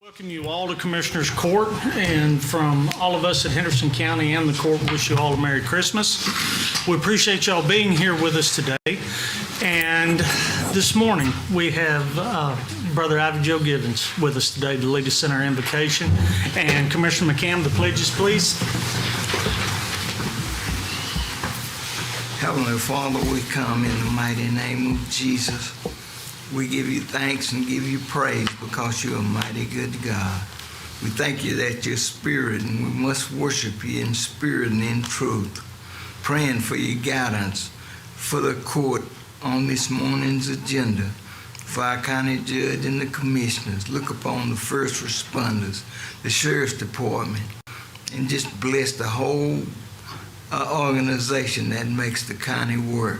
Welcome you all to Commissioners Court, and from all of us at Henderson County and the court, we wish you all a Merry Christmas. We appreciate y'all being here with us today. And this morning we have Brother Ivy Joe Givens with us today to lead us in our invocation. And Commissioner McCam, the pledges, please. Heavenly Father, we come in the mighty name of Jesus. We give you thanks and give you praise because you're a mighty good God. We thank you that you're spirit, and we must worship you in spirit and in truth. Praying for your guidance for the court on this morning's agenda, for our county judge and the commissioners. Look upon the first responders, the sheriff's department, and just bless the whole organization that makes the county work.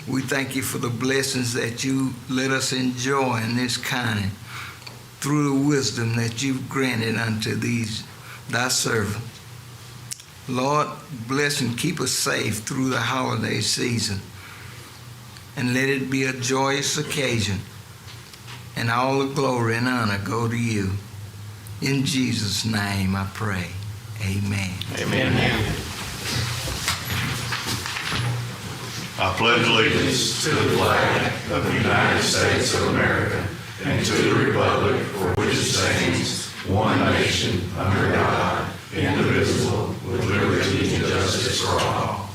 We thank you for the blessings that you let us enjoy in this county through the wisdom that you've granted unto these thy servants. Lord, bless and keep us safe through the holiday season, and let it be a joyous occasion, and all the glory and honor go to you. In Jesus' name I pray. Amen. Amen. I pledge allegiance to the flag of the United States of America and to the republic for which it stands, one nation, under God, indivisible, with liberty and justice for all.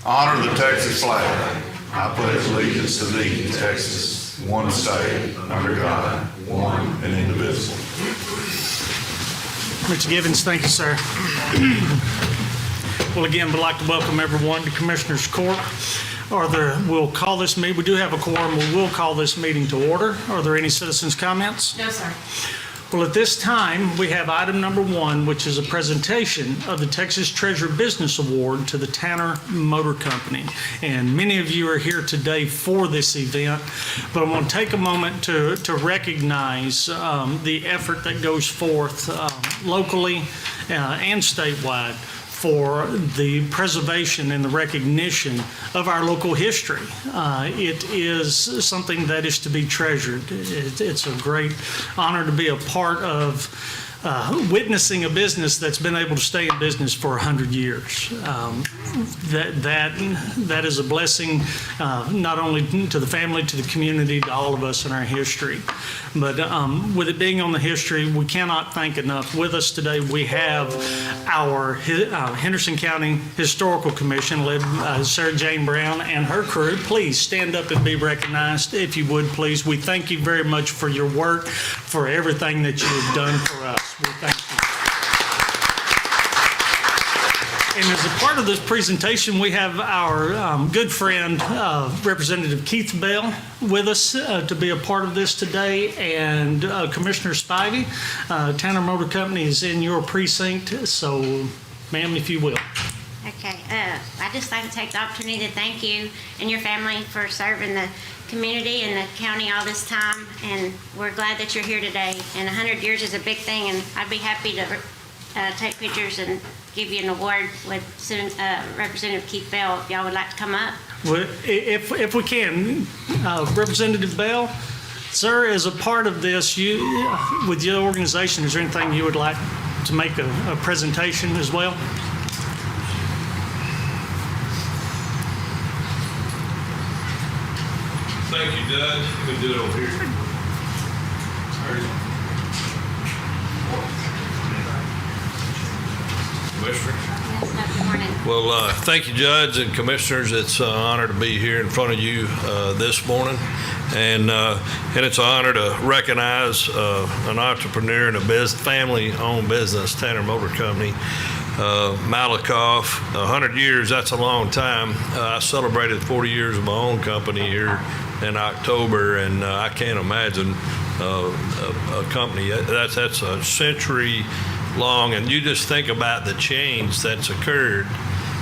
Honor the Texas flag. I pledge allegiance to thee, Texas, one state, under God, one and indivisible. Mr. Givens, thank you, sir. Well, again, we'd like to welcome everyone to Commissioners Court. We'll call this meeting, we do have a quorum, we will call this meeting to order. Are there any citizens' comments? No, sir. Well, at this time, we have item number 1, which is a presentation of the Texas Treasure Business Award to the Tanner Motor Company. And many of you are here today for this event, but I want to take a moment to recognize the effort that goes forth locally and statewide for the preservation and the recognition of our local history. It is something that is to be treasured. It's a great honor to be a part of witnessing a business that's been able to stay in business for 100 years. That is a blessing not only to the family, to the community, to all of us in our history. But with it being on the history, we cannot thank enough. With us today, we have our Henderson County Historical Commission, led by Sarah Jane Brown and her crew. Please stand up and be recognized, if you would, please. We thank you very much for your work, for everything that you have done for us. We thank you. And as a part of this presentation, we have our good friend, Representative Keith Bell, with us to be a part of this today, and Commissioner Spivey. Tanner Motor Company is in your precinct, so ma'am, if you will. Okay. I just like to take the opportunity to thank you and your family for serving the community and the county all this time, and we're glad that you're here today. And 100 years is a big thing, and I'd be happy to take pictures and give you an award with Representative Keith Bell if y'all would like to come up. Well, if we can, Representative Bell, sir, as a part of this, with your organization, is there anything you would like to make a presentation as well? Thank you, Judge. You can do it over here. Commissioner. Yes, good morning. Well, thank you, Judge and Commissioners. It's an honor to be here in front of you this morning, and it's an honor to recognize an entrepreneur and a family-owned business, Tanner Motor Company. Malakoff, 100 years, that's a long time. I celebrated 40 years of my own company here in October, and I can't imagine a company that's a century long. And you just think about the change that's occurred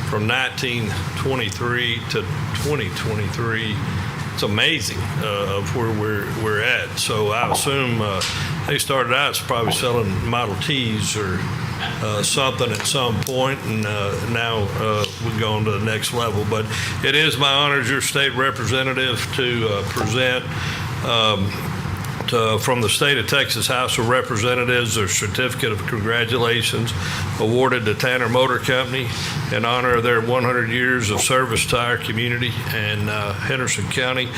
from 1923 to 2023. It's amazing of where we're at. So I assume they started out as probably selling Model Ts or something at some point, and now we've gone to the next level. But it is my honor as your state representative to present from the state of Texas House of Representatives, their certificate of congratulations awarded to Tanner Motor Company in honor of their 100 years of service to our community and Henderson County.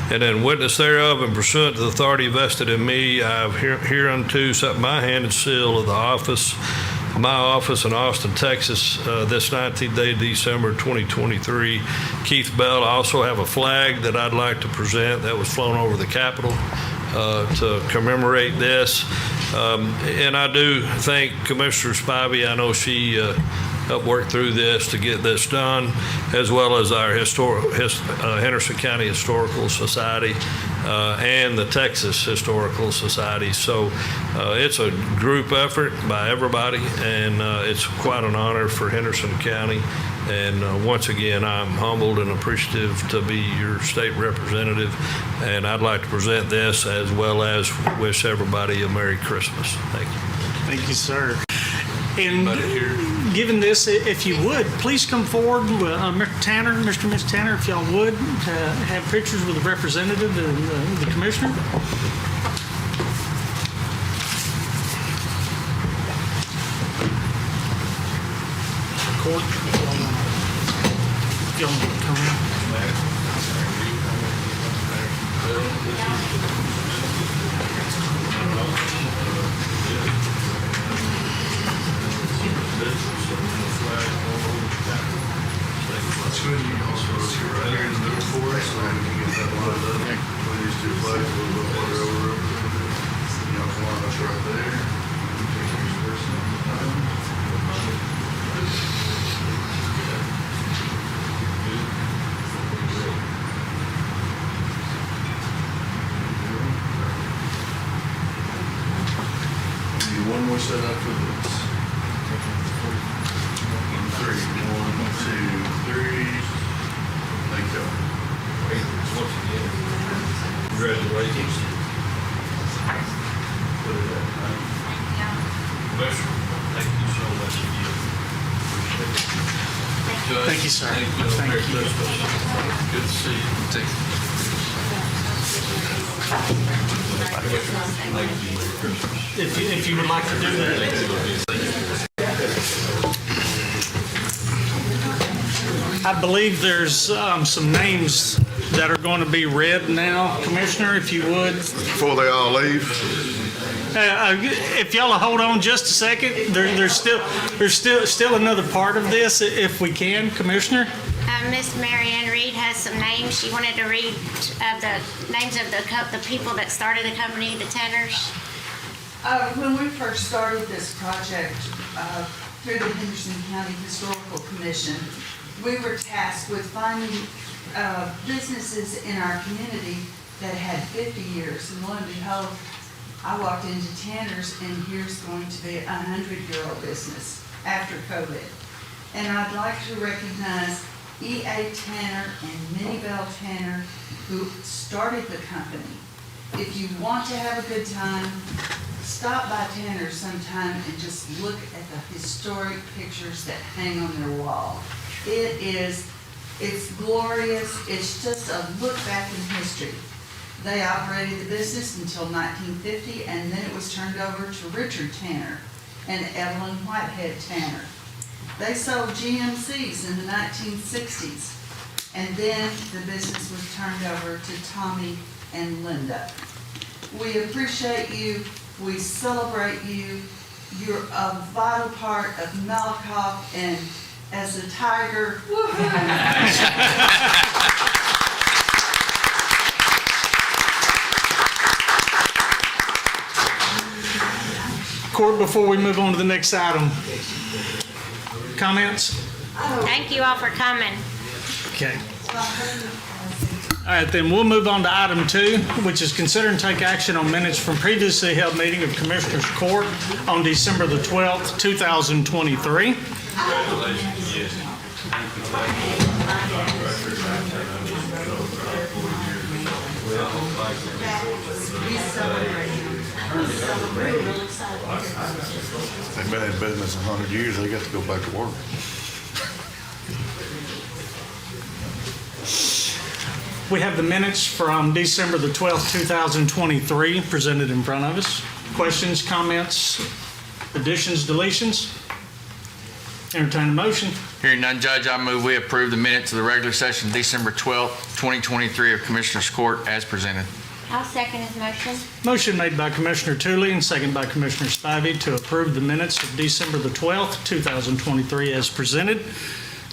And in witness thereof and pursuant to the authority vested in me, I have hereunto set my hand and seal of my office in Austin, Texas, this 19th day of December 2023. Keith Bell, I also have a flag that I'd like to present that was flown over the Capitol to commemorate this. And I do thank Commissioner Spivey. I know she helped work through this to get this done, as well as our Henderson County Historical Society and the Texas Historical Society. So it's a group effort by everybody, and it's quite an honor for Henderson County. And once again, I'm humbled and appreciative to be your state representative, and I'd like to present this as well as wish everybody a Merry Christmas. Thank you. Thank you, sir. And given this, if you would, please come forward, Mr. Tanner, Mr. and Ms. Tanner, if y'all would, have pictures with the representative and the commissioner. Court, if y'all want to come in. Good. You also see right here in the middle for us, so we can get that lined up. Put these two flags a little bit further over. You know, come on, that's right there. Take yours first and then one more set up for this. 3, 1, 2, 3. Thank you. Once again, congratulations. Commissioner, thank you so much again. Judge, Thank you, sir. Thank you. Thank Merry you. Christmas. Good to see you. Thank you. Merry Christmas. If you would like to do that. I believe there's some names that are going to be read now, Commissioner, if you would. before they all leave. If y'all will hold on just a second, there's still another part of this, if we can, Commissioner. Miss Mary Ann Reed has some names. She wanted to read the names of the people that started the company, the Tanners. When we first started this project through the Henderson County Historical Commission, we were tasked with finding businesses in our community that had 50 years. And lo and behold, I walked into Tanner's, and here's going to be a 100-year-old business after COVID. And I'd like to recognize E.A. Tanner and Minnie Bell Tanner, who started the company. If you want to have a good time, stop by Tanner's sometime and just look at the historic pictures that hang on their wall. It's glorious. It's just a look back in history. They operated the business until 1950, and then it was turned over to Richard Tanner and Evelyn Whitehead Tanner. They sold GMCs in the 1960s, and then the business was turned over to Tommy and Linda. We appreciate you. We celebrate you. You're a vital part of Malakoff, and as a tiger, Court, before we move on to the next item, comments? Thank you all for coming. Okay. All right, then we'll move on to item 2, which is consider and take action on minutes from previously held meeting of Commissioners Court on December the 12th, 2023. They've been in business 100 years, they got to go back to work. We have the minutes from December the 12th, 2023 presented in front of us. Questions, comments, additions, deletions? Entertain a motion. Hearing none, Judge, I move we approve the minutes of the regular session December 12th, 2023 of Commissioners Court as presented. I'll second his motion. Motion made by Commissioner Tooley and second by Commissioner Spivey to approve the minutes of December the 12th, 2023 as presented.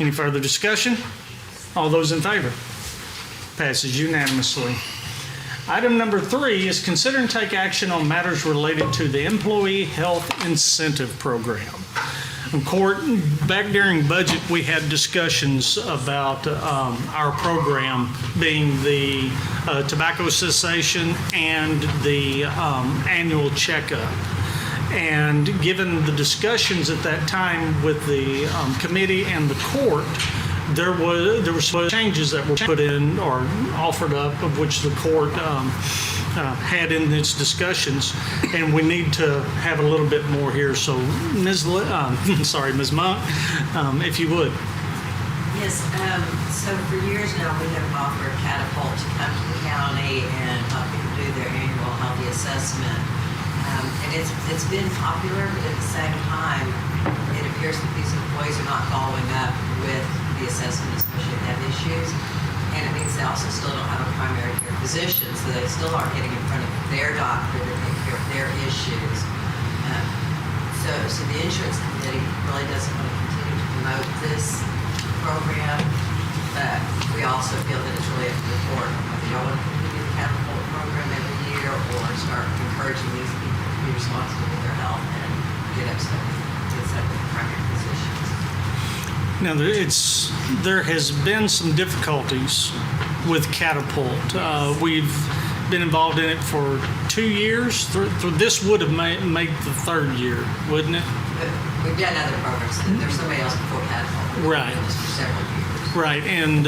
Any further discussion? All those in favor? Passes unanimously. Item number 3 is consider and take action on matters related to the Employee Health Incentive Program. In court, back during budget, we had discussions about our program being the tobacco cessation and the annual checkup. And given the discussions at that time with the committee and the court, there were some changes that were put in or offered up, of which the court had in its discussions, and we need to have a little bit more here. So, Ms. Monk, if you would. Yes, so for years now, we have offered Catapult to come to the county and help people do their annual healthy assessment. And it's been popular, but at the same time, it appears that these employees are not following up with the assessment, especially if they have issues. And it means they also still don't have a primary care physician, so they still aren't getting in front of their doctor to take care of their issues. So the insurance committee really doesn't want to continue to promote this program, but we also feel that it's really up to the court on whether y'all want to continue the Catapult program every year or start encouraging these people to be responsible for their health and get up with primary physicians. Now, there has been some difficulties with Catapult. We've been involved in it for 2 years. This would have made the 3rd year, wouldn't it? But we've done other programs. There's somebody else before Catapult. Right. We've done this for several years. Right, and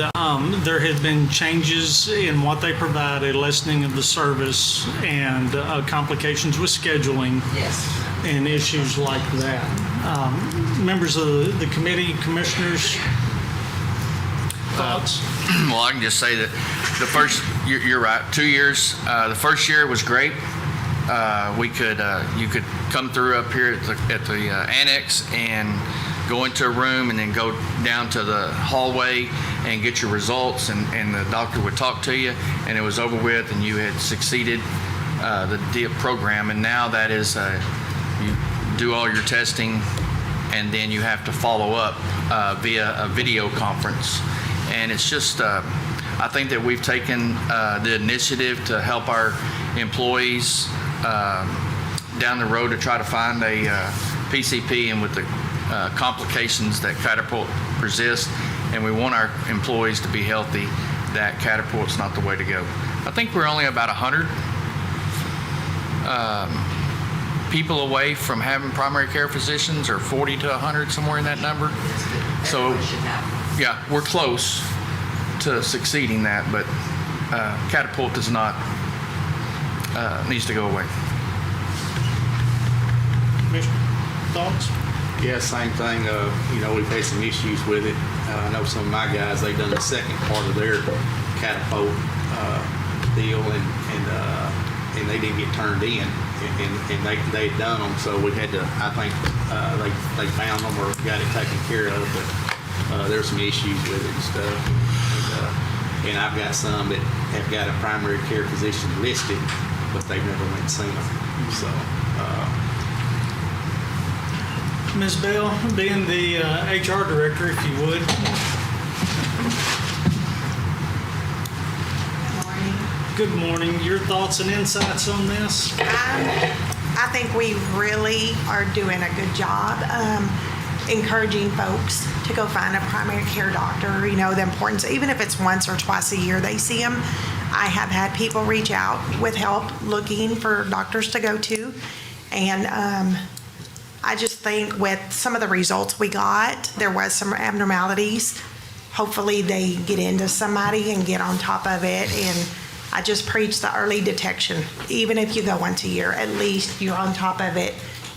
there have been changes in what they provide, a lessening of the service, and complications with scheduling. Yes. And issues like that. Members of the committee, commissioners, thoughts? Well, I can just say that the first, you're right, 2 years. The first year was great. You could come through up here at the annex and go into a room and then go down to the hallway and get your results, and the doctor would talk to you, and it was over with, and you had succeeded the program. And now that is, you do all your testing, and then you have to follow up via a video conference. And it's just, I think that we've taken the initiative to help our employees down the road to try to find a PCP, and with the complications that Catapult presents, and we want our employees to be healthy, that Catapult's not the way to go. I think we're only about 100 people away from having primary care physicians, or 40 to 100, somewhere in that number. So, Everyone should have. yeah, we're close to succeeding that, but Catapult does not, needs to go away. Commissioner, thoughts? Yeah, same thing. We've had some issues with it. I know some of my guys, they've done the second part of their Catapult deal, and they didn't get turned in, and they had done them. So we had to, I think they found them or got it taken care of, but there's some issues with it and stuff. And I've got some that have got a primary care physician listed, but they've never went and seen them. So. Ms. Bell, being the HR director, if you would. Good morning. Your thoughts and insights on this? I think we really are doing a good job encouraging folks to go find a primary care doctor. You know, the importance, even if it's once or twice a year they see them. I have had people reach out with help looking for doctors to go to. And I just think with some of the results we got, there was some abnormalities. Hopefully they get into somebody and get on top of it. And I just preach the early detection. Even if you go once a year, at least you're on top of it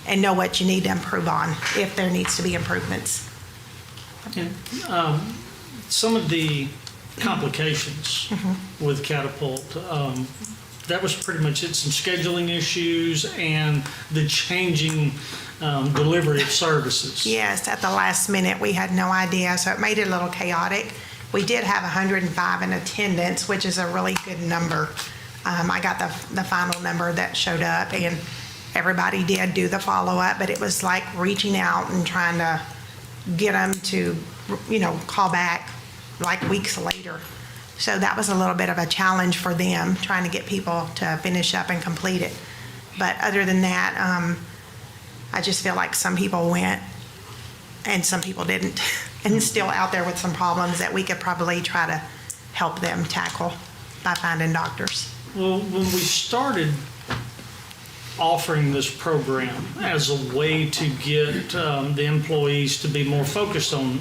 and know what you need to improve on if there needs to be improvements. Some of the complications with Catapult. That was pretty much it, some scheduling issues and the changing delivery of services. Yes, at the last minute, we had no idea, so it made it a little chaotic. We did have 105 in attendance, which is a really good number. I got the final number that showed up, and everybody did do the follow-up, but it was like reaching out and trying to get them to, call back like weeks later. So that was a little bit of a challenge for them, trying to get people to finish up and complete it. But other than that, I just feel like some people went and some people didn't, and still out there with some problems that we could probably try to help them tackle by finding doctors. Well, when we started offering this program as a way to get the employees to be more focused on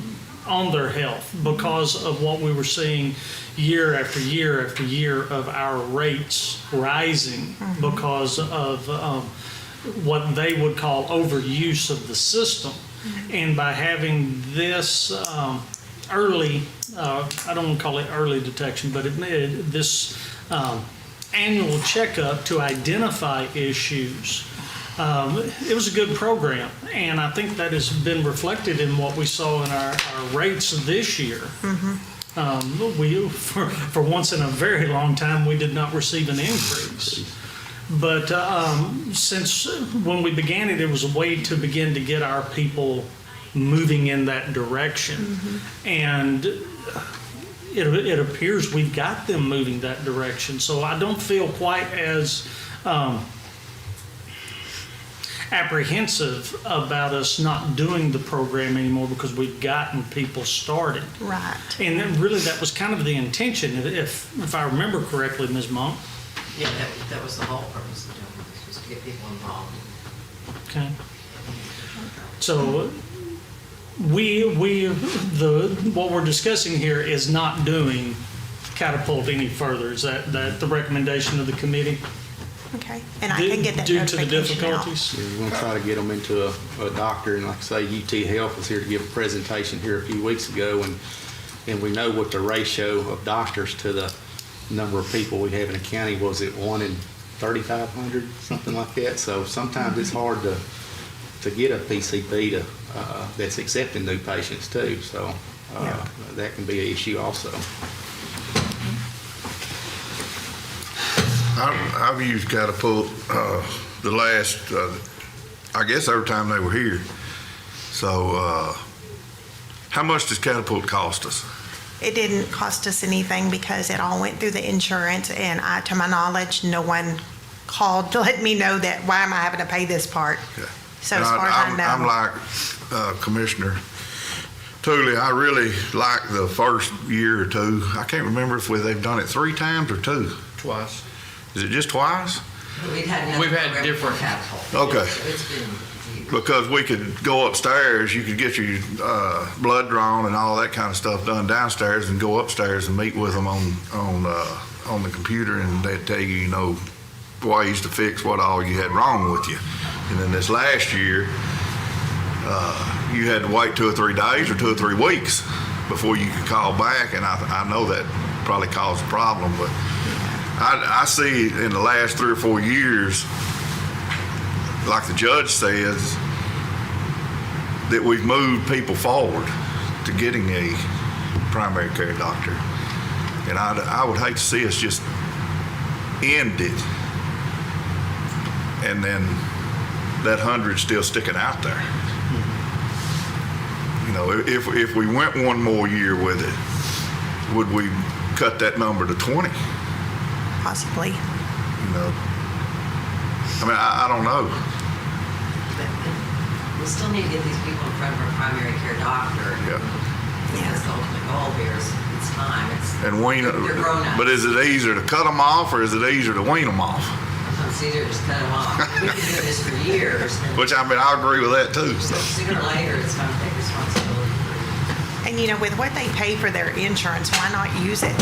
their health, because of what we were seeing year after year after year of our rates rising because of what they would call overuse of the system. And by having this early, I don't want to call it early detection, but this annual checkup to identify issues, it was a good program. And I think that has been reflected in what we saw in our rates this year. We, for once in a very long time, we did not receive an increase. But since when we began it, it was a way to begin to get our people moving in that direction. And it appears we've got them moving that direction. So I don't feel quite as apprehensive about us not doing the program anymore, because we've gotten people started. Right. And then really that was kind of the intention, if I remember correctly, Ms. Monk. Yeah, that was the whole purpose of doing this, was to get people involved. Okay. So what we're discussing here is not doing Catapult any further. Is that the recommendation of the committee? Okay, and I can get that Due to the notification out. difficulties? We're going to try to get them into a doctor, and like I say, UT Health was here to give a presentation here a few weeks ago, and we know what the ratio of doctors to the number of people we have in the county was. At 1 in 3,500, something like that. So sometimes it's hard to get a PCP that's accepting new patients too. So that can be an issue also. I've used Catapult the last, I guess every time they were here. So how much does Catapult cost us? It didn't cost us anything because it all went through the insurance, and to my knowledge, no one called to let me know that why am I having to pay this part. Okay. So And as far as I know. I'm like Commissioner Tooley, I really like the first year or two. I can't remember if they've done it 3 times or 2. Twice. Is it just twice? We've had different Catapult. Okay. It's been years. Because we could go upstairs, you could get your blood drawn and all that kind of stuff done downstairs, and go upstairs and meet with them on the computer, and they'd tell you, ways to fix what all you had wrong with you. And then this last year, you had to wait 2 or 3 days or 2 or 3 weeks before you could call back, and I know that probably caused a problem, but I see in the last 3 or 4 years, like the judge says, that we've moved people forward to getting a primary care doctor. And I would hate to see us just end it and then that 100 still sticking out there. If we went one more year with it, would we cut that number to 20? Possibly. I don't know. We still need to get these people in front of a primary care doctor. Yeah. That's the ultimate goal here is it's time. And wean, They're grown up. but is it easier to cut them off, or is it easier to wean them off? Sometimes it's easier to just cut them off. We've been doing this for years. And Which I agree with that too. So. sooner or later, it's going to take responsibility for And with what they pay for their insurance, why not use it?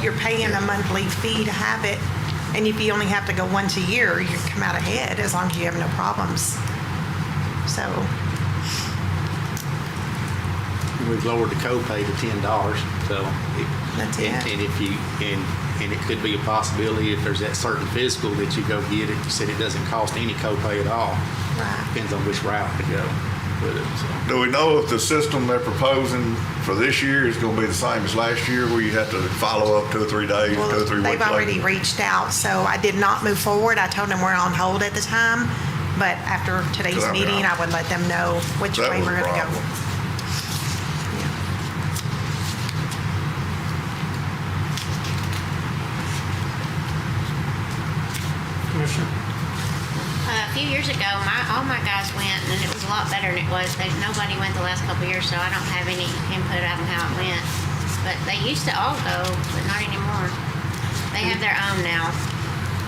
You're paying a monthly fee to have it, and if you only have to go once a year, you come out ahead as long as you have no problems. So, We've lowered the copay to $10 to So, That's it. and if you, and it could be a possibility if there's that certain physical that you go get it. You said it doesn't cost any copay at all. Right. Depends on which route to go with it, so. Do we know if the system they're proposing for this year is going to be the same as last year, where you have to follow up 2 or 3 days, 2 or 3 weeks later? They've already reached out, so I did not move forward. I told them we're on hold at the time, but after today's So, meeting, I would let them know which That way was we're a going to go. problem. Commissioner? A few years ago, all my guys went, and it was a lot better than it was. Nobody went the last couple of years, so I don't have any input on how it went. But they used to all go, but not anymore. They have their own now.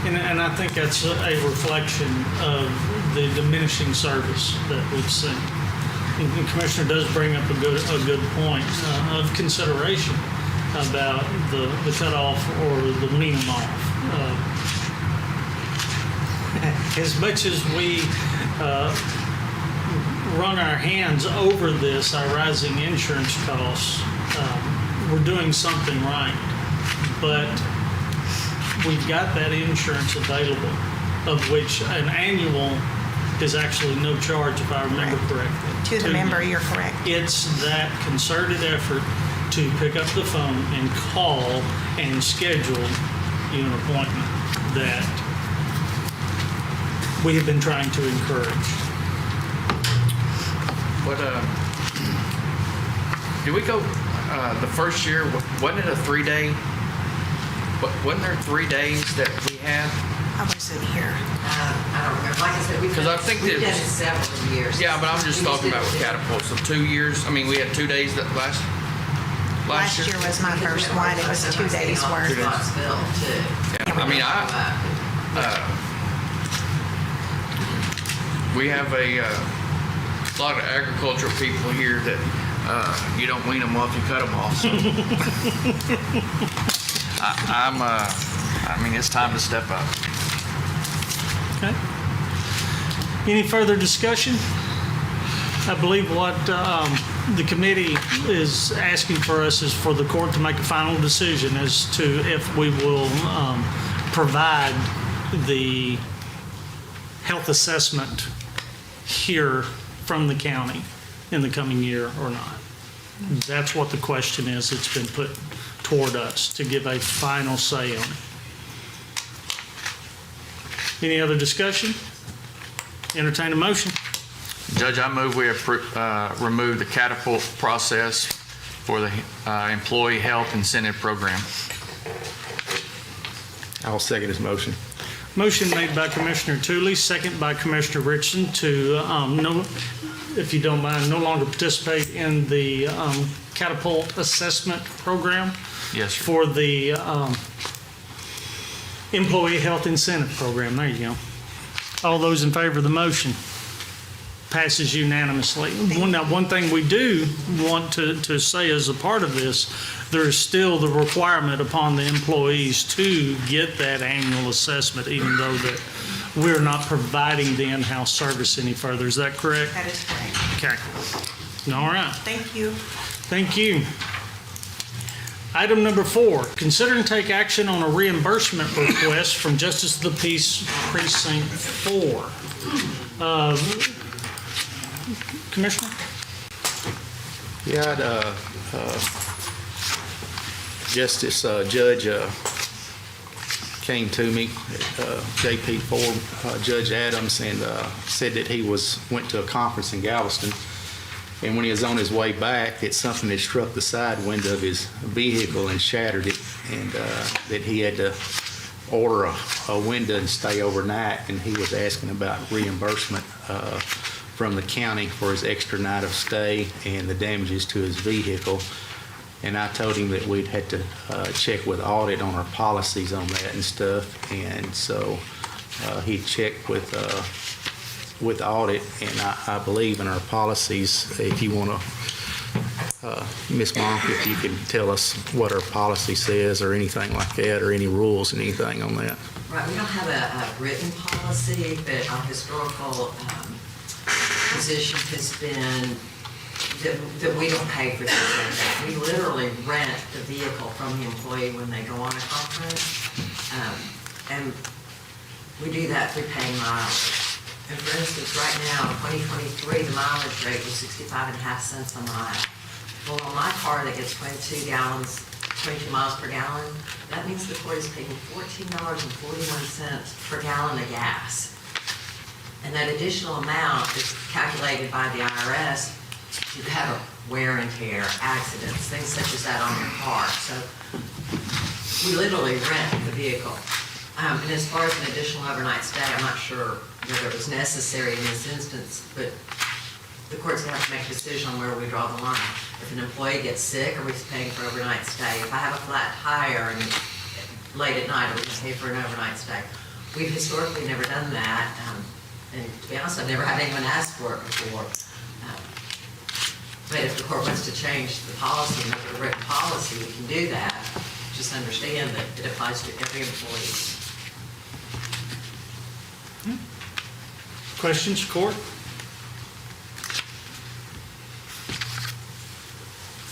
And I think that's a reflection of the diminishing service that we've seen. And the Commissioner does bring up a good point of consideration about the cutoff or the wean 'em off. As much as we wrung our hands over this, our rising insurance costs, we're doing something right. But we've got that insurance available, of which an annual is actually no charge, if I remember correctly. To the member, you're correct. It's that concerted effort to pick up the phone and call and schedule you an appointment that we have been trying to encourage. What, did we go, the first year, wasn't it a 3-day? Wasn't there 3 days that we had? I wasn't here. I don't remember, like I said, we've 'Cause done I think we've that- done it several years. Yeah, but I'm just We talking did about with it. Catapult, so 2 years, I mean, we had 2 days that last Last year was my first one. It was 2 days worth. Scottsville too. Yeah, I mean, we have a lot of agricultural people here that you don't wean them off, you cut them off. So. I mean, it's time to step up. Okay. Any further discussion? I believe what the committee is asking for us is for the court to make a final decision as to if we will provide the health assessment here from the county in the coming year or not. That's what the question is. It's been put toward us to give a final say on it. Any other discussion? Entertain a motion. Judge, I move we remove the catapult process for the employee health incentive program. I'll second his motion. Motion made by Commissioner Tooley, second by Commissioner Richardson to, if you don't mind, no longer participate in the catapult assessment program Yes, sir. for the employee health incentive program. There you go. All those in favor of the motion? Passes unanimously. One thing we do want to say as a part of this, there is still the requirement upon the employees to get that annual assessment, even though that we're not providing the in-house service any further. Is that correct? That is correct. Okay. All right. Thank you. Thank you. Item number 4, consider and take action on a reimbursement request from Justice of the Peace Precinct 4. Commissioner? Yeah, Justice Judge came to me, JP Ford, Judge Adams, and said that he went to a conference in Galveston, and when he was on his way back, that something had struck the side window of his vehicle and shattered it, and that he had to order a window and stay overnight, and he was asking about reimbursement from the county for his extra night of stay and the damages to his vehicle. And I told him that we'd had to check with audit on our policies on that and stuff. And so he checked with audit, and I believe in our policies. If you want to, Ms. Monk, if you can tell us what our policy says or anything like that, or any rules and anything on that. Right, we don't have a written policy, but our historical position has been that we don't pay for things like that. We literally rent the vehicle from the employee when they go on a conference. And we do that through paying mileage. And for instance, right now, in 2023, the mileage rate was 65.5 cents a mile. Well, on my car that gets 22 miles per gallon, that means the court is paying $14.41 per gallon of gas. And that additional amount is calculated by the IRS to cover wear and tear, accidents, things such as that on your car. So we literally rent the vehicle. And as far as an additional overnight stay, I'm not sure whether it was necessary in this instance, but the court's gonna have to make a decision on where we draw the line. If an employee gets sick, are we paying for overnight stay? If I have a flat tire and late at night, are we gonna pay for an overnight stay? We've historically never done that, and to be honest, I've never had anyone ask for it before. But if the court wants to change the policy and make it a written policy, we can do that. Just understand that it applies to every employee. Questions, court?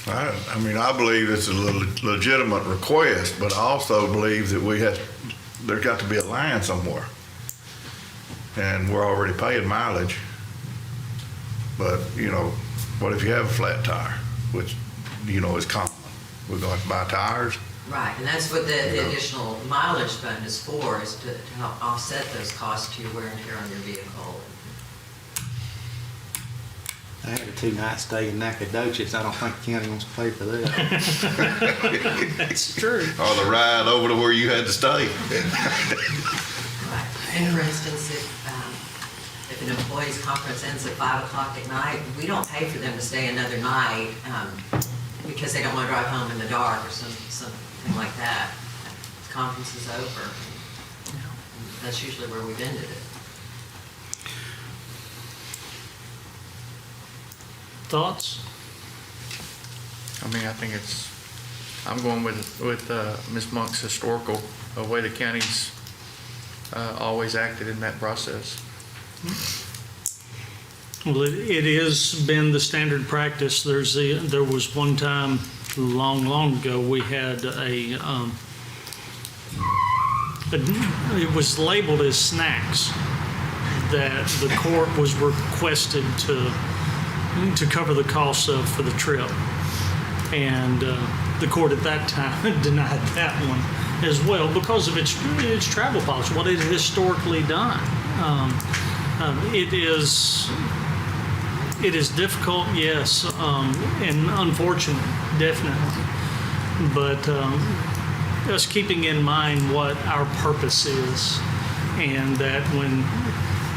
I mean, I believe it's a legitimate request, but I also believe that there's got to be a line somewhere. And we're already paying mileage. But, what if you have a flat tire, which, is common? We're going to have to buy tires. Right, and that's what the additional mileage fund is for, is to help offset those costs to your wear and tear on your vehicle. I had a 2-night stay in Nacogdoches. I don't think the county wants to pay for that. That's true. Or the ride over to where you had to stay. Right, and for instance, if an employee's conference ends at 5 o'clock at night, we don't pay for them to stay another night because they don't want to drive home in the dark or something like that. The conference is over. That's usually where we've ended it. Thoughts? I mean, I think I'm going with Ms. Monk's historical, way the county's always acted in that process. Well, it has been the standard practice. There was one time long ago we had it was labeled as snacks that the court was requested to cover the costs of for the trip, and the court at that time denied that one as well because of its travel policy, what it had historically done. It is difficult, yes, and unfortunate, definitely. But us keeping in mind what our purpose is, and that when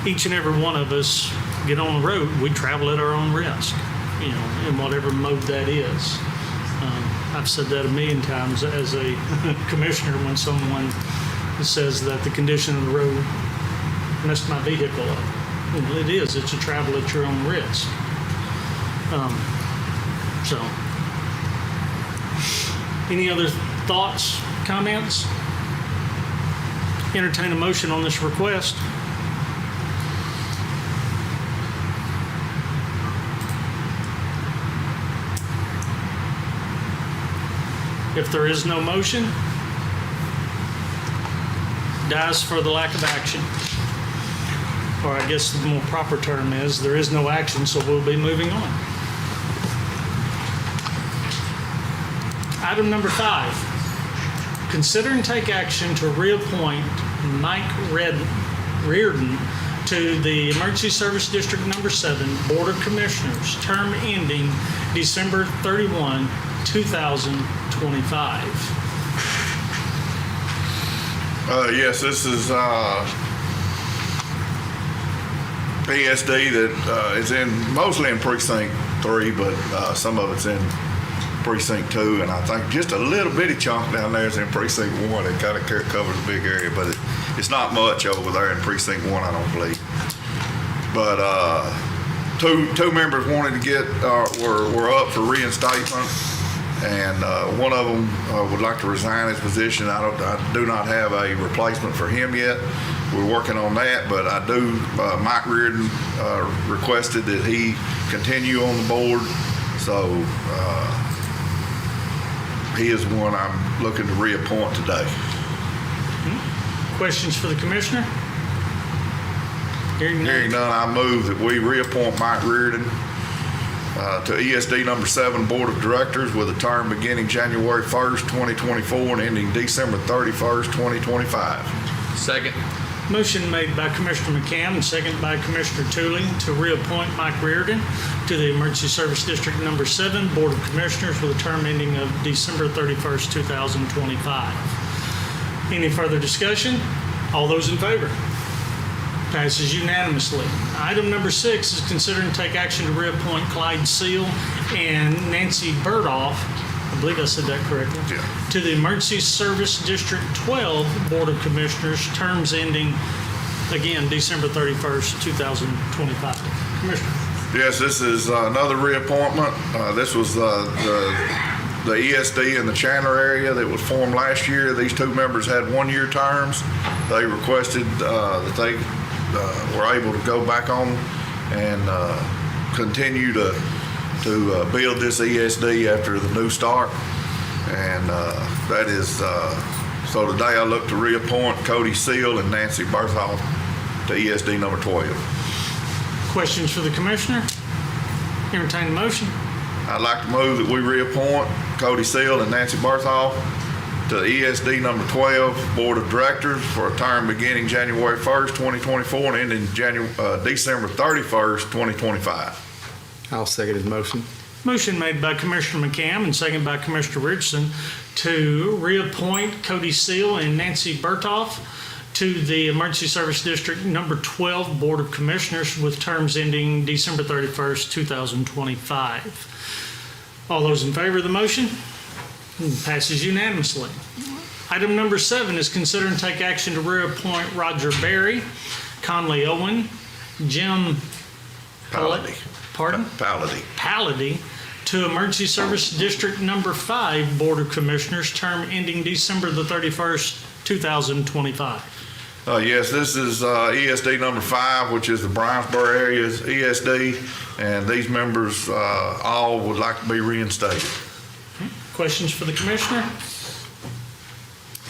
each and every one of us get on the road, we travel at our own risk, in whatever mode that is. I've said that a million times as a commissioner when someone says that the condition of the road messed my vehicle up. Well, it is. It's a travel at your own risk. So, any other thoughts, comments? Entertain a motion on this request. If there is no motion, dies for the lack of action. Or I guess the more proper term is, there is no action, so we'll be moving on. Item number 5, consider and take action to reappoint Mike Reardon to the Emergency Service District Number 7 Board of Commissioners, term ending December 31, 2025. Yes, this is PSD that is mostly in Precinct 3, but some of it's in Precinct 2, and I think just a little bitty chunk down there is in Precinct 1. It kind of covers a big area, but it's not much over there in Precinct 1, I don't believe. But two members wanted to get, were up for reinstatement, and one of them would like to resign his position. I do not have a replacement for him yet. We're working on that, but I do. Mike Reardon requested that he continue on the board So he is one I'm looking to reappoint today. Questions for the commissioner? Hearing Hearing none. none, I move that we reappoint Mike Reardon to ESD number 7 Board of Directors with a term beginning January 1st, 2024 and ending December 31st, 2025. Second. Motion made by Commissioner McCam and seconded by Commissioner Tooling to reappoint Mike Reardon to the Emergency Service District Number 7 Board of Commissioners with a term ending of December 31st, 2025. Any further discussion? All those in favor? Passes unanimously. Item number 6 is consider and take action to reappoint Clyde Seal and Nancy Burdoff, I believe I said that correctly, Yeah. to the Emergency Service District 12 Board of Commissioners, terms ending, again, December 31st, 2025. Commissioner. Yes, this is another reappointment. This was the ESD in the Chandler area that was formed last year. These two members had one-year terms. They requested that they were able to go back on and continue to build this ESD after the new start. And that is, so today I look to reappoint Cody Seal and Nancy Berthold to ESD number 12. Questions for the commissioner? Entertain the motion. I'd like to move that we reappoint Cody Seal and Nancy Berthold to the ESD number 12 Board of Directors for a term beginning January 1st, 2024 and ending December 31st, 2025. I'll second his motion. Motion made by Commissioner McCam and seconded by Commissioner Richardson to reappoint Cody Seal and Nancy Berthoff to the Emergency Service District Number 12 Board of Commissioners with terms ending December 31st, 2025. All those in favor of the motion? Passes unanimously. Item number 7 is consider and take action to reappoint Roger Berry, Conley Owen, Jim Palladay. Pardon? Palladay to Emergency Service District Number 5 Board of Commissioners, term ending December the 31st, 2025. Yes, this is ESD number 5, which is the Brownsboro area's ESD, and these members all would like to be reinstated. Questions for the commissioner?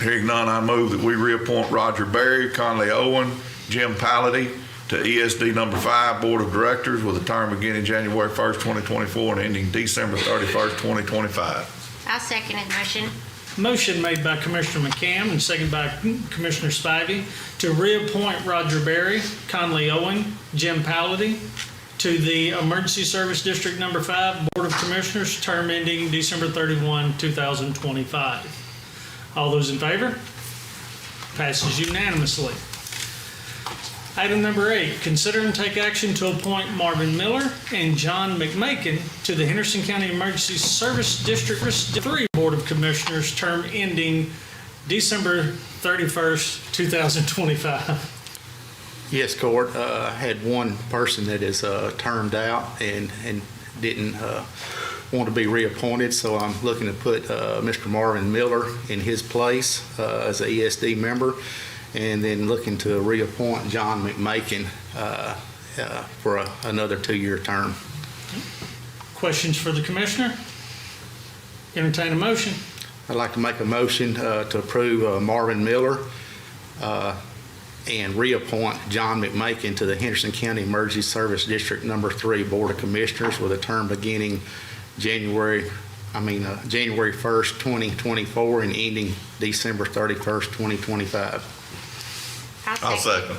Hearing none, I move that we reappoint Roger Berry, Conley Owen, Jim Palladay to ESD number 5 Board of Directors with a term beginning January 1st, 2024 and ending December 31st, 2025. I'll second his motion. Motion made by Commissioner McCam and seconded by Commissioner Spivey to reappoint Roger Berry, Conley Owen, Jim Palladay to the Emergency Service District Number 5 Board of Commissioners, term ending December 31, 2025. All those in favor? Passes unanimously. Item number 8, consider and take action to appoint Marvin Miller and John McMakin to the Henderson County Emergency Service District 3 Board of Commissioners, term ending December 31st, 2025. Yes, Court. I had one person that is termed out and didn't want to be reappointed, so I'm looking to put Mr. Marvin Miller in his place as an ESD member, and then looking to reappoint John McMakin for another 2-year term. Questions for the commissioner? Entertain a motion. I'd like to make a motion to approve Marvin Miller and reappoint John McMakin to the Henderson County Emergency Service District Number 3 Board of Commissioners with a term beginning January 1st, 2024 and ending December 31st, 2025. I'll second.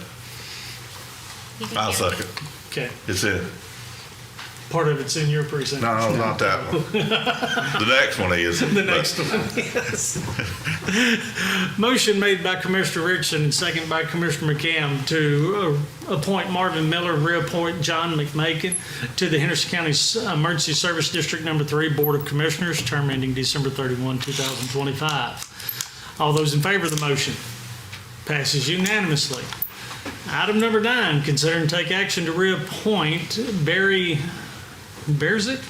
You can I'll do it. second. Okay, It's in. part of it's in your precinct. No, not that one. The next one is. The next one, yes. Motion made by Commissioner Richardson and second by Commissioner McCam to appoint Marvin Miller, reappoint John McMakin to the Henderson County Emergency Service District Number 3 Board of Commissioners, term ending December 31, 2025. All those in favor of the motion? Passes unanimously. Item number 9, consider and take action to reappoint Barry Berzik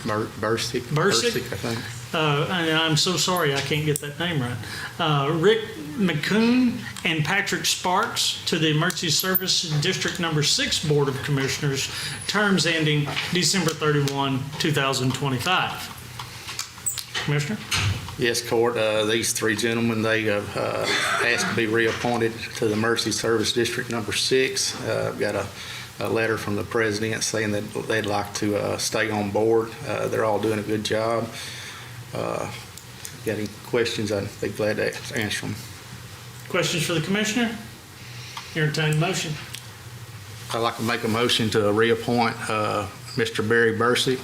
Bursick, Bursick? I think. and I'm so sorry I can't get that name right, Rick McCoon and Patrick Sparks to the Emergency Service District Number 6 Board of Commissioners, terms ending December 31, 2025. Commissioner? Yes, Court. These three gentlemen, they have asked to be reappointed to the Emergency Service District Number 6. I've got a letter from the president saying that they'd like to stay on board. They're all doing a good job. Got any questions, I'd be glad to answer them. Questions for the Commissioner? Entertain the motion. I'd like to make a motion to reappoint Mr. Barry Bursey,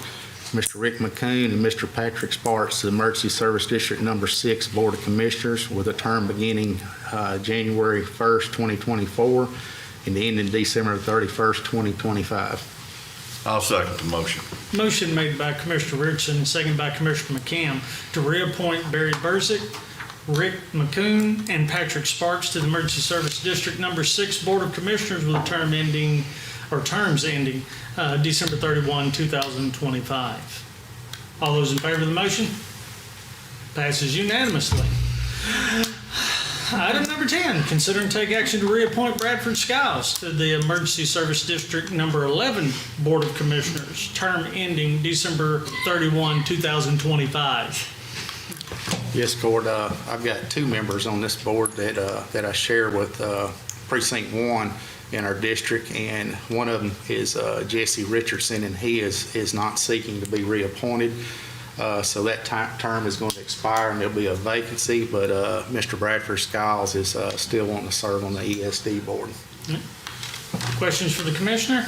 Mr. Rick McCoon, and Mr. Patrick Sparks to the Emergency Service District Number 6 Board of Commissioners with a term beginning January 1st, 2024 and ending December 31st, 2025. I'll second the motion. Motion made by Commissioner Richardson, seconded by Commissioner McCam to reappoint Barry Bursick, Rick McCoon, and Patrick Sparks to the Emergency Service District Number 6 Board of Commissioners with a term ending, or terms ending, December 31, 2025. All those in favor of the motion? Passes unanimously. Item number 10, consider and take action to reappoint Bradford Skiles to the Emergency Service District Number 11 Board of Commissioners, term ending December 31, 2025. Yes, Court. I've got two members on this board that I share with Precinct 1 in our district, and one of them is Jesse Richardson, and he is not seeking to be reappointed. So that term is going to expire and there'll be a vacancy, but Mr. Bradford Skiles is still wanting to serve on the ESD board. Questions for the Commissioner?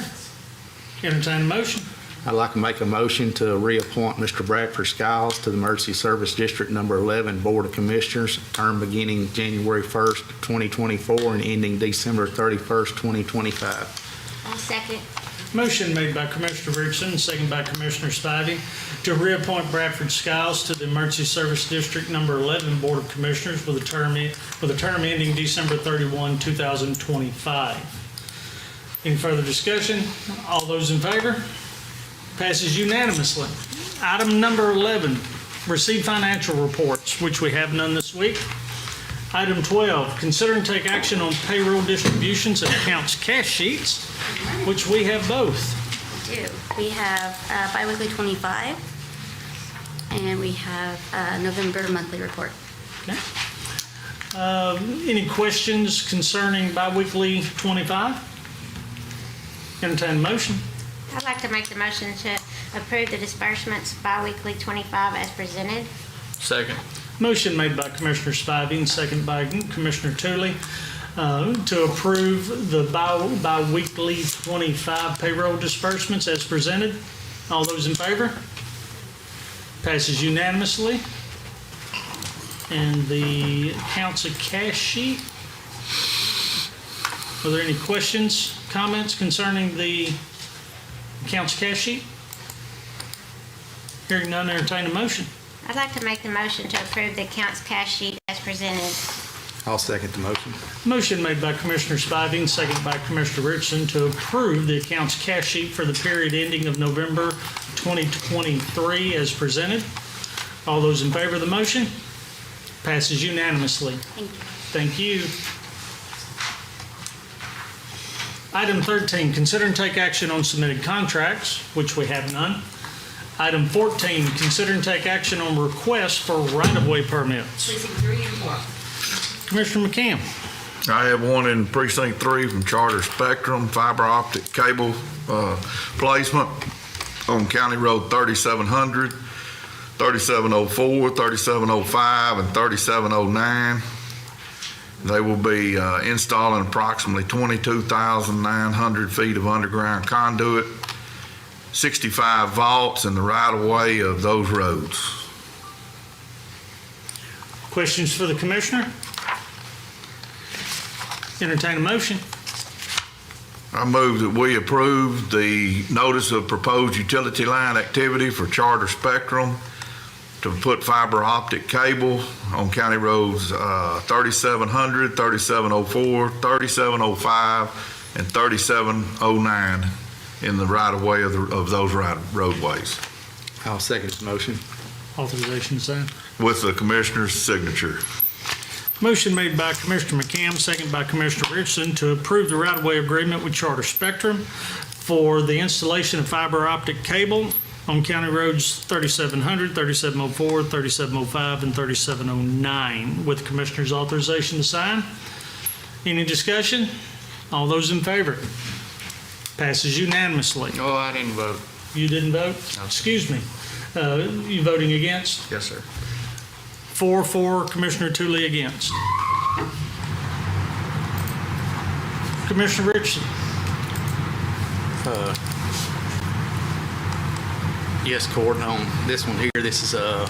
Entertain a motion. I'd like to make a motion to reappoint Mr. Bradford Skiles to the Emergency Service District Number 11 Board of Commissioners, term beginning January 1st, 2024 and ending December 31st, 2025. I'll second. Motion made by Commissioner Richardson, seconded by Commissioner Spivey to reappoint Bradford Skiles to the Emergency Service District Number 11 Board of Commissioners with a term ending December 31, 2025. Any further discussion? All those in favor? Passes unanimously. Item number 11, receive financial reports, which we have none this week. Item 12, consider and take action on payroll distributions and accounts cash sheets, which we have both. We do. We have biweekly 25, and we have November monthly report. Okay. Any questions concerning biweekly 25? Entertain a motion. I'd like to make the motion to approve the disbursements biweekly 25 as presented. Second. Motion made by Commissioner Spivey and seconded by Commissioner Tooley to approve the bi-weekly 25 payroll disbursements as presented. All those in favor? Passes unanimously. And the accounts of cash sheet. Are there any questions, comments concerning the accounts cash sheet? Hearing none, entertain a motion. I'd like to make the motion to approve the accounts cash sheet as presented. I'll second the motion. Motion made by Commissioner Spivey and seconded by Commissioner Richardson to approve the accounts cash sheet for the period ending of November 2023 as presented. All those in favor of the motion? Passes unanimously. Thank you. Thank you. Item 13, consider and take action on submitted contracts, which we have none. Item 14, consider and take action on requests for right-of-way permits. Precinct 3 and 4. Commissioner McCam. I have one in Precinct 3 from Charter Spectrum, fiber optic cable placement on County Road 3700, 3704, 3705, and 3709. They will be installing approximately 22,900 feet of underground conduit, 65 vaults in the right-of-way of those roads. Questions for the Commissioner? Entertain a motion. I move that we approve the notice of proposed utility line activity for Charter Spectrum to put fiber optic cable on County Roads 3700, 3704, 3705, and 3709 in the right-of-way of those roadways. I'll second the motion. Authorization to sign. with the commissioner's signature. Motion made by Commissioner McCam, second by Commissioner Richardson, to approve the right-of-way agreement with Charter Spectrum for the installation of fiber optic cable on County Roads 3700, 3704, 3705, and 3709, with Commissioner's authorization to sign. Any discussion? All those in favor? Passes unanimously. Oh, I didn't vote. You didn't vote? Excuse me. You voting against? Yes, sir. 4 for, Commissioner Tooley against. Commissioner Richardson. Yes, Court, on this one here, this is a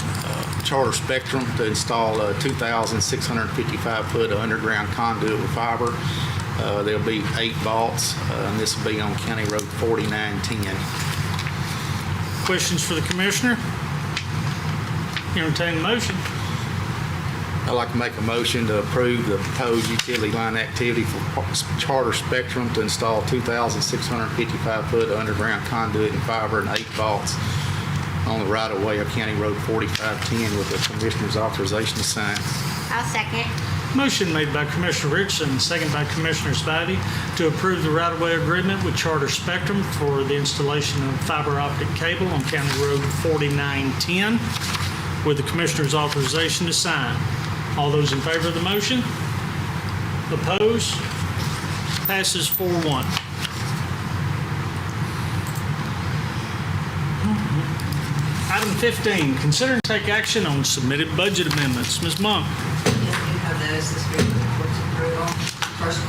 Charter Spectrum to install a 2,655-foot underground conduit with fiber. There'll be 8 vaults, and this will be on County Road 4910. Questions for the Commissioner? Entertain the motion. I'd like to make a motion to approve the proposed utility line activity for Charter Spectrum to install 2,655-foot underground conduit and fiber and 8 vaults on the right-of-way of County Road 4510 with the Commissioner's authorization to sign. I'll second. Motion made by Commissioner Richardson, second by Commissioner Spivey, to approve the right-of-way agreement with Charter Spectrum for the installation of fiber optic cable on County Road 4910, with the Commissioner's authorization to sign. All those in favor of the motion? Opposed? Passes 4-1. Item 15, consider and take action on submitted budget amendments. Ms. Monk. Yes, you have those this week for the court's approval. First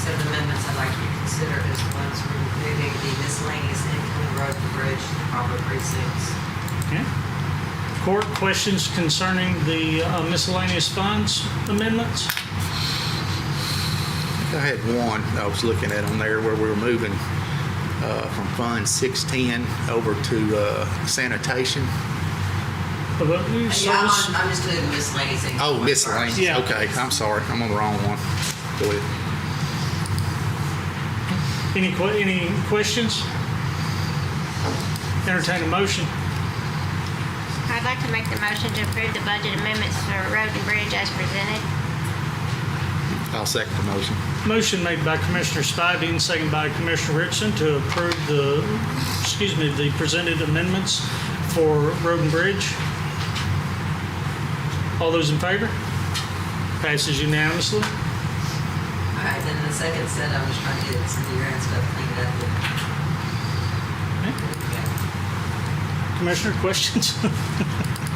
set of amendments I'd like you to consider is ones removing the miscellaneous incoming road and bridge to proper precincts. Okay. Court, questions concerning the miscellaneous funds amendments? I had one I was looking at on there where we were moving from Fund 610 over to sanitation. About new Yeah, service? I'm just doing the miscellaneous income. Oh, one miscellaneous. first. Yeah. Okay, I'm sorry. I'm on the wrong one. Go ahead. Any questions? Entertain a motion. I'd like to make the motion to approve the budget amendments for road and bridge as presented. I'll second the motion. Motion made by Commissioner Spivey and second by Commissioner Richardson to approve the presented amendments for road and bridge. All those in favor? Passes unanimously. All right, then the second set, I'm just trying to get some of your end stuff cleaned up. Commissioner, questions?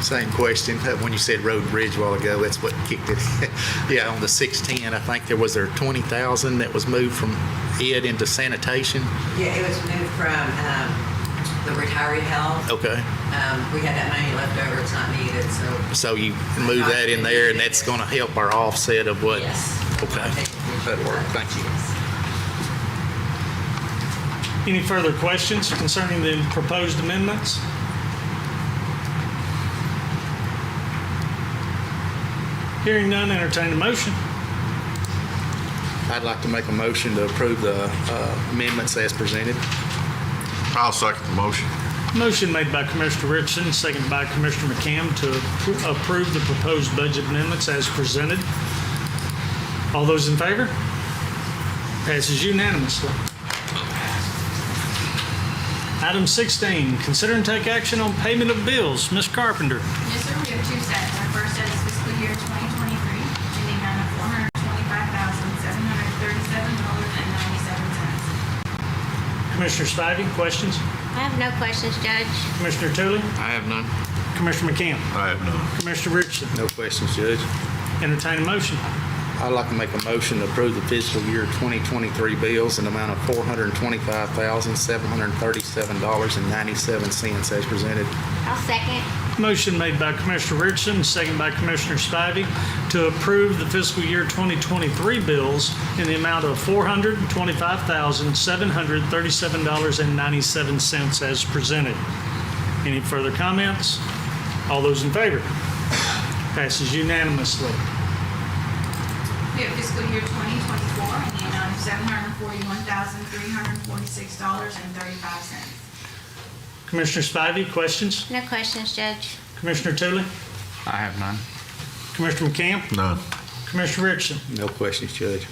Same question. When you said road and bridge a while ago, that's what kicked it. Yeah, on the 610, I think there 20,000 that was moved from it into sanitation. Yeah, it was moved from the retiree health. Okay. We had that money left over, it's not needed, so. So you move that in there, and that's going to help our offset of what? Yes. Okay. That'll work. Thank you. Any further questions concerning the proposed amendments? Hearing none, entertain a motion. I'd like to make a motion to approve the amendments as presented. I'll second the motion. Motion made by Commissioner Richardson, seconded by Commissioner McCam to approve the proposed budget amendments as presented. All those in favor? Passes unanimously. Item 16, consider and take action on payment of bills. Ms. Carpenter. Yes, sir, we have 2 sets. Our first set is fiscal year 2023 in the amount of $425,737.97. Commissioner Spivey, questions? I have no questions, Judge. Commissioner Tooley? I have none. Commissioner McCam? I have none. Commissioner Richardson? No questions, Judge. Entertain a motion. I'd like to make a motion to approve the fiscal year 2023 bills in the amount of $425,737.97 as presented. I'll second. Motion made by Commissioner Richardson, second by Commissioner Spivey, to approve the fiscal year 2023 bills in the amount of $425,737.97 as presented. Any further comments? All those in favor? Passes unanimously. We have fiscal year 2024 in the amount of $741,346.35. Commissioner Spivey, questions? No questions, Judge. Commissioner Tooley? I have none. Commissioner McCamp? None. Commissioner Richardson? No questions, Judge.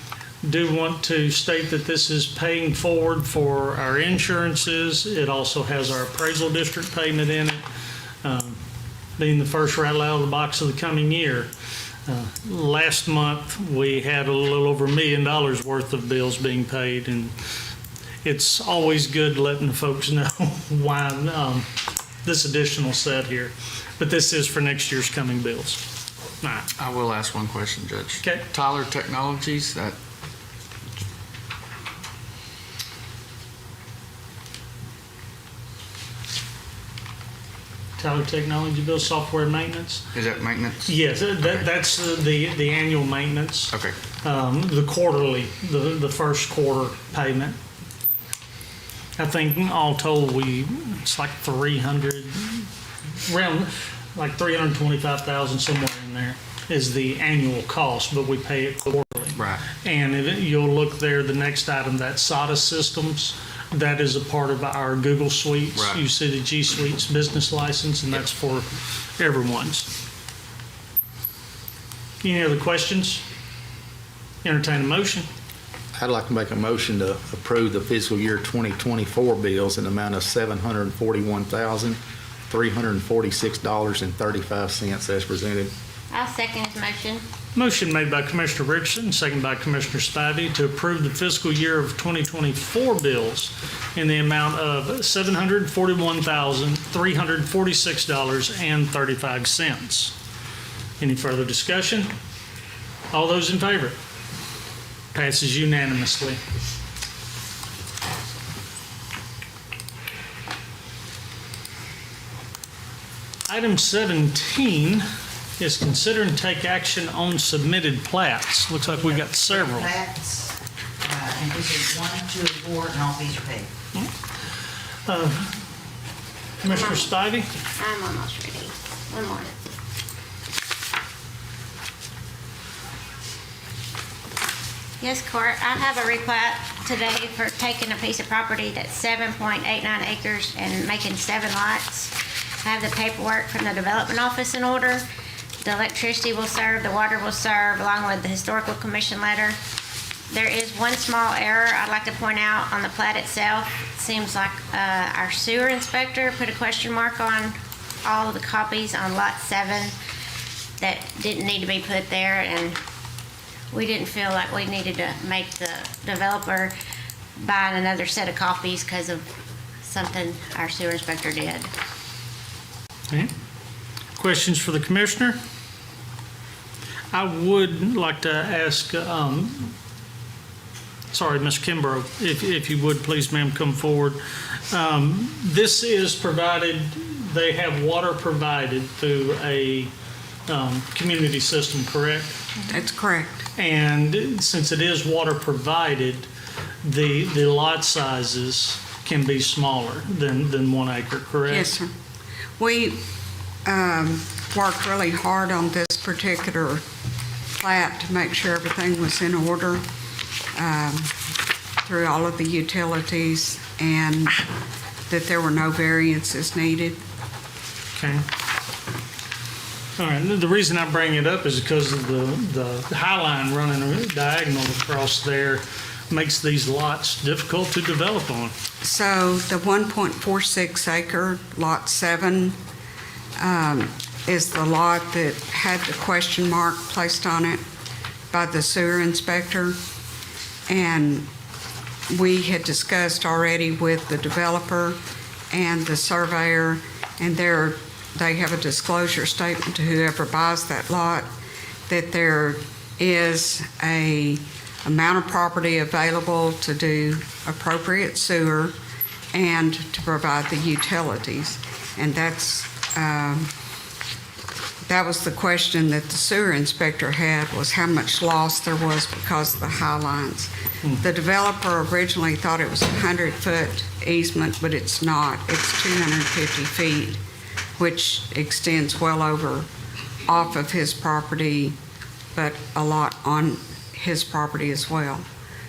Do want to state that this is paying forward for our insurances. It also has our appraisal district payment in it, being the first rattle out of the box of the coming year. Last month, we had a little over $1 million worth of bills being paid, and it's always good letting the folks know why this additional set here. But this is for next year's coming bills. All right. I will ask one question, Judge. Okay. Tyler Technologies, that Tyler Technology Bill Software Maintenance. is that maintenance? Yes, that's the annual maintenance. Okay. The quarterly, the first quarter payment. I think all told, it's like 300, around like 325,000, somewhere in there is the annual cost, but we pay it quarterly. Right. And you'll look there, the next item, that's SATA Systems. That is a part of our Google Suites. Right. You see the G Suites business license, and that's for everyone's. Any other questions? Entertain a motion. I'd like to make a motion to approve the fiscal year 2024 bills in the amount of $741,346.35 as presented. I'll second his motion. Motion made by Commissioner Richardson, second by Commissioner Spivey, to approve the fiscal year of 2024 bills in the amount of $741,346.35. Any further discussion? All those in favor? Passes unanimously. Item 17 is consider and take action on submitted plats. Looks like we got several. Plats, and this is 1, 2, and 4, and all these are paid. Commissioner Spivey? I'm almost ready. One more. Yes, Court, I have a replat today for taking a piece of property that's 7.89 acres and making 7 lots. I have the paperwork from the development office in order. The electricity will serve, the water will serve, along with the historical commission letter. There is one small error I'd like to point out on the plat itself. It seems like our sewer inspector put a question mark on all of the copies on lot 7 that didn't need to be put there, and we didn't feel like we needed to make the developer buy another set of copies because of something our sewer inspector did. Okay. Questions for the commissioner? I would like to ask, sorry, Ms. Kimbrough, if you would, please, ma'am, come forward. This is provided, they have water provided through a community system, correct? That's correct. And since it is water provided, the lot sizes can be smaller than 1 acre, correct? Yes, sir. We worked really hard on this particular plat to make sure everything was in order through all of the utilities, and that there were no variances needed. Okay. All right, the reason I bring it up is because of the high line running diagonal across there makes these lots difficult to develop on. So the 1.46 acre, lot 7, is the lot that had the question mark placed on it by the sewer inspector. And we had discussed already with the developer and the surveyor, and they have a disclosure statement to whoever buys that lot, that there is a amount of property available to do appropriate sewer and to provide the utilities. And that was the question that the sewer inspector had, was how much loss there was because of the high lines. The developer originally thought it was a 100-foot easement, but it's not. It's 250 feet, which extends well over off of his property, but a lot on his property as well.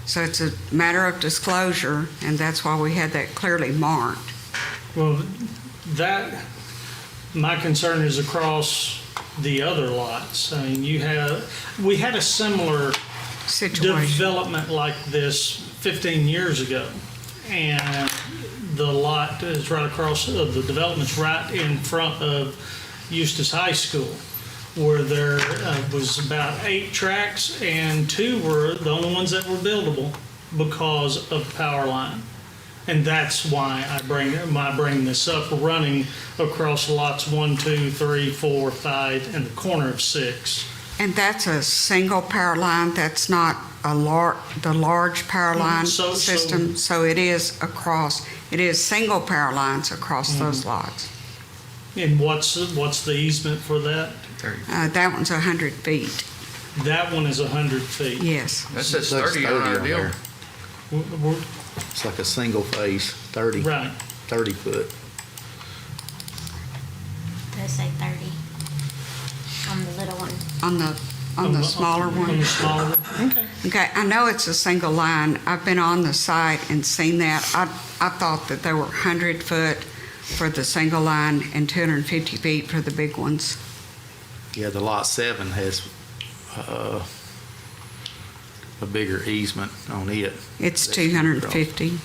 So it's a matter of disclosure, and that's why we had that clearly marked. Well, that, my concern is across the other lots. I mean, we had a similar Situation. development like this 15 years ago. And the lot is right across, the development's right in front of Eustis High School, where there was about 8 tracks and 2 were the only ones that were buildable because of power line. And that's why I bring this up. We're running across lots 1, 2, 3, 4, 5, and the corner of 6. And that's a single power line, that's not the large power line system, so it is single power lines across those lots. And what's the easement for that? That one's 100 feet, That one is 100 feet. yes. That says That's 30 on our on deal. there. We're- It's like a single phase, 30, Right. 30 foot. Let's say 30 on the little one. On the smaller On one. the smaller one? Okay. Okay, I know it's a single line. I've been on the site and seen that. I thought that they were 100 foot for the single line and 250 feet for the big ones. Yeah, the lot 7 has a bigger easement on it. It's 250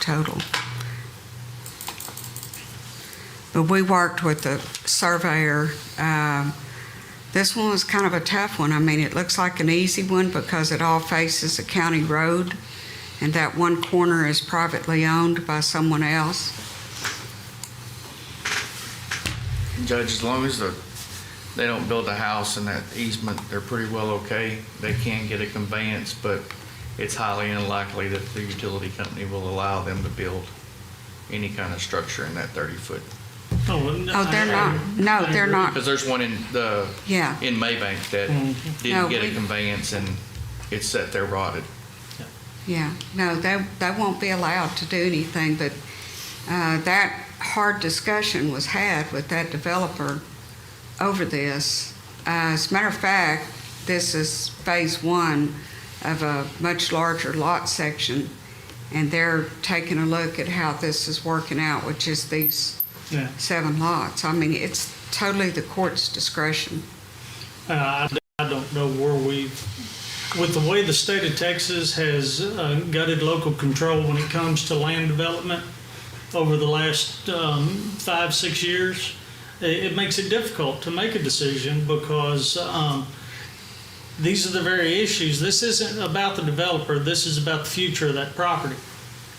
total. But we worked with the surveyor. This one was kind of a tough one. I mean, it looks like an easy one because it all faces a county road, and that one corner is privately owned by someone else. Judge, as long as they don't build a house in that easement, they're pretty well okay. They can get a conveyance, but it's highly unlikely that the utility company will allow them to build any kind of structure in that 30-foot. Oh, they're not. No, they're not. Because there's one in Yeah. Maybank that No, didn't get a we- conveyance and it's sat there rotted. Yeah, no, they won't be allowed to do anything, but that hard discussion was had with that developer over this. As a matter of fact, this is phase 1 of a much larger lot section, and they're taking a look at how this is working out, which is these Yeah. 7 lots. I mean, it's totally the court's discretion. I don't know where with the way the state of Texas has gutted local control when it comes to land development over the last 5-6 years, it makes it difficult to make a decision because these are the very issues. This isn't about the developer. This is about the future of that property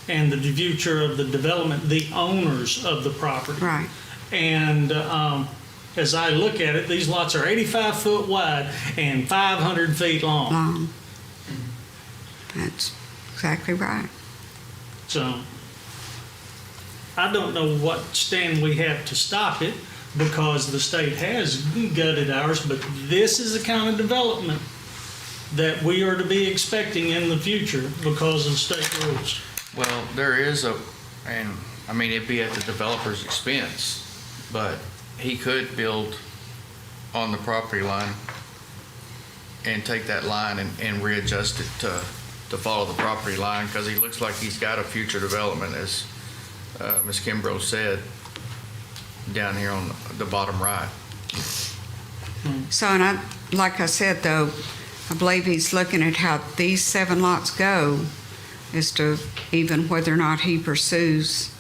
and the future of the development, the owners of the property. Right. And as I look at it, these lots are 85 foot wide and 500 feet long. That's exactly right. So I don't know what stand we have to stop it because the state has gutted ours, but this is the kind of development that we are to be expecting in the future because of state rules. Well, there is and I mean, it'd be at the developer's expense, but he could build on the property line and take that line and readjust it to follow the property line, because he looks like he's got a future development, as Ms. Kimbrough said, down here on the bottom right. So, and like I said, though, I believe he's looking at how these 7 lots go as to even whether or not he pursues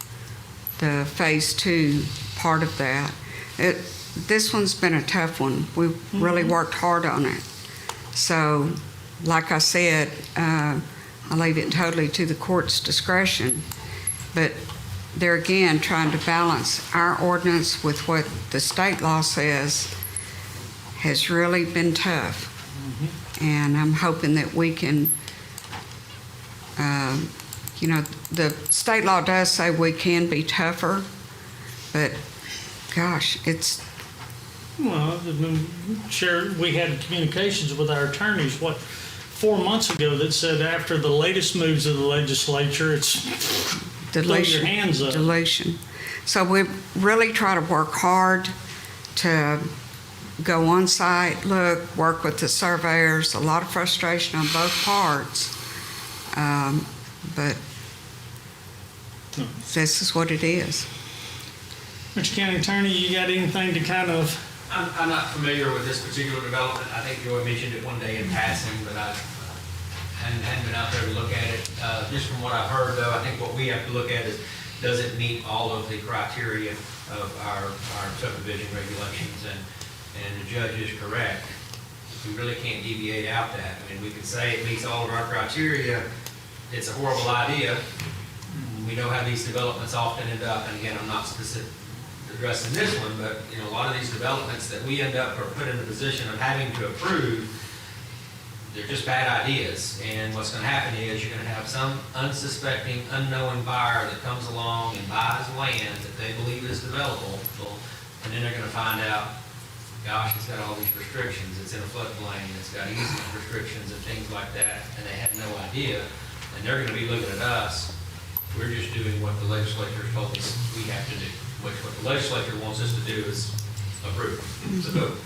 the phase 2 part of that. This one's been a tough one. We've really worked hard on it. So, like I said, I leave it totally to the court's discretion. But they're again trying to balance our ordinance with what the state law says has really been tough. And I'm hoping that we can, the state law does say we can be tougher, but gosh, it's. Well, we had communications with our attorneys, 4 months ago that said after the latest moves of the legislature, it's throw your hands up. Deletion. So we really try to work hard to go on site, work with the surveyors, a lot of frustration on both parts. But this is what it is. Mr. County Attorney, you got anything to kind of, I'm not familiar with this particular development. I think Joy mentioned it one day in passing, but I hadn't been out there to look at it. Just from what I've heard, though, I think what we have to look at is, does it meet all of the criteria of our subdivision regulations? And the judge is correct. We really can't deviate out that. I mean, we could say it meets all of our criteria. It's a horrible idea. We know how these developments often end up, and again, I'm not addressing this one, but a lot of these developments that we end up or put in a position of having to approve, they're just bad ideas. And what's going to happen is you're going to have some unsuspecting, unknowing buyer that comes along and buys land that they believe is developable, and then they're going to find out, gosh, it's got all these restrictions. It's in a floodplain. It's got easement restrictions and things like that, and they had no idea. And they're going to be looking at us. We're just doing what the legislature told us we have to do, which what the legislature wants us to do is approve. So vote.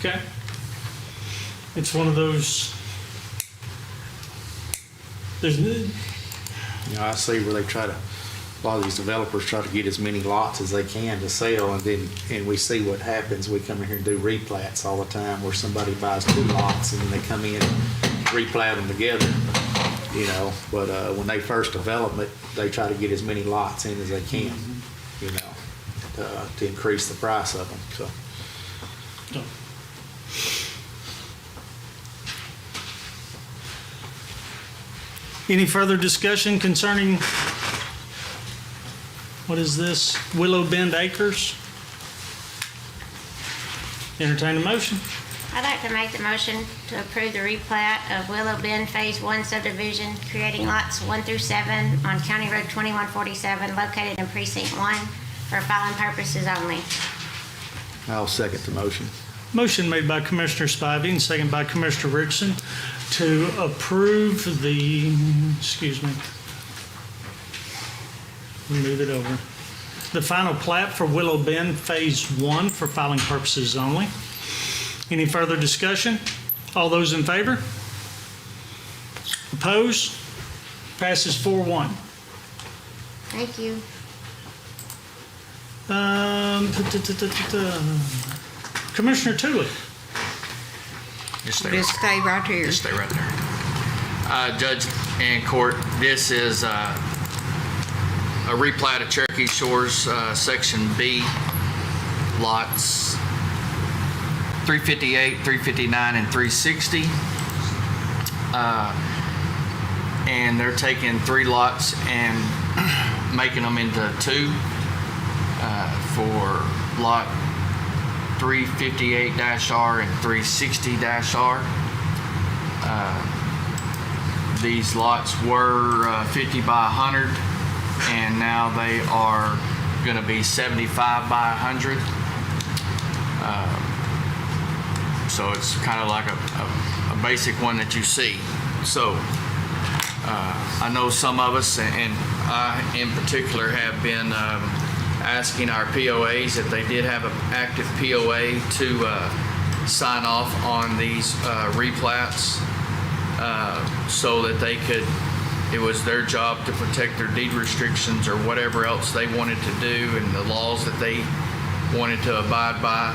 okay? It's one of those, there's, I see where they try to, a lot of these developers try to get as many lots as they can to sell, and we see what happens. We come in here and do replats all the time where somebody buys 2 lots and then they come in and replat them together, but when they first develop it, they try to get as many lots in as they can, to increase the price of them, so. any further discussion concerning, what is this, Willow Bend Acres? Entertain a motion. I'd like to make the motion to approve the replat of Willow Bend Phase 1 subdivision, creating lots 1 through 7 on County Road 2147, located in Precinct 1, for filing purposes only. I'll second the motion. Motion made by Commissioner Spivey and second by Commissioner Richardson to approve the, move it over. The final plat for Willow Bend Phase 1 for filing purposes only. Any further discussion? All those in favor? Opposed? Passes 4-1. Thank you. Commissioner Tooley. Just Stay right here. Just stay right there. Judge and court, this is a replat of Cherokee Shores, Section B, lots 358, 359, and 360. And they're taking 3 lots and making them into 2 for lot 358-R and 360-R. These lots were 50 by 100, and now they are going to be 75 by 100. So it's kind of like a basic one that you see. So I know some of us, and I in particular, have been asking our POAs if they did have an active POA to sign off on these replats so that they could, it was their job to protect their deed restrictions or whatever else they wanted to do and the laws that they wanted to abide by.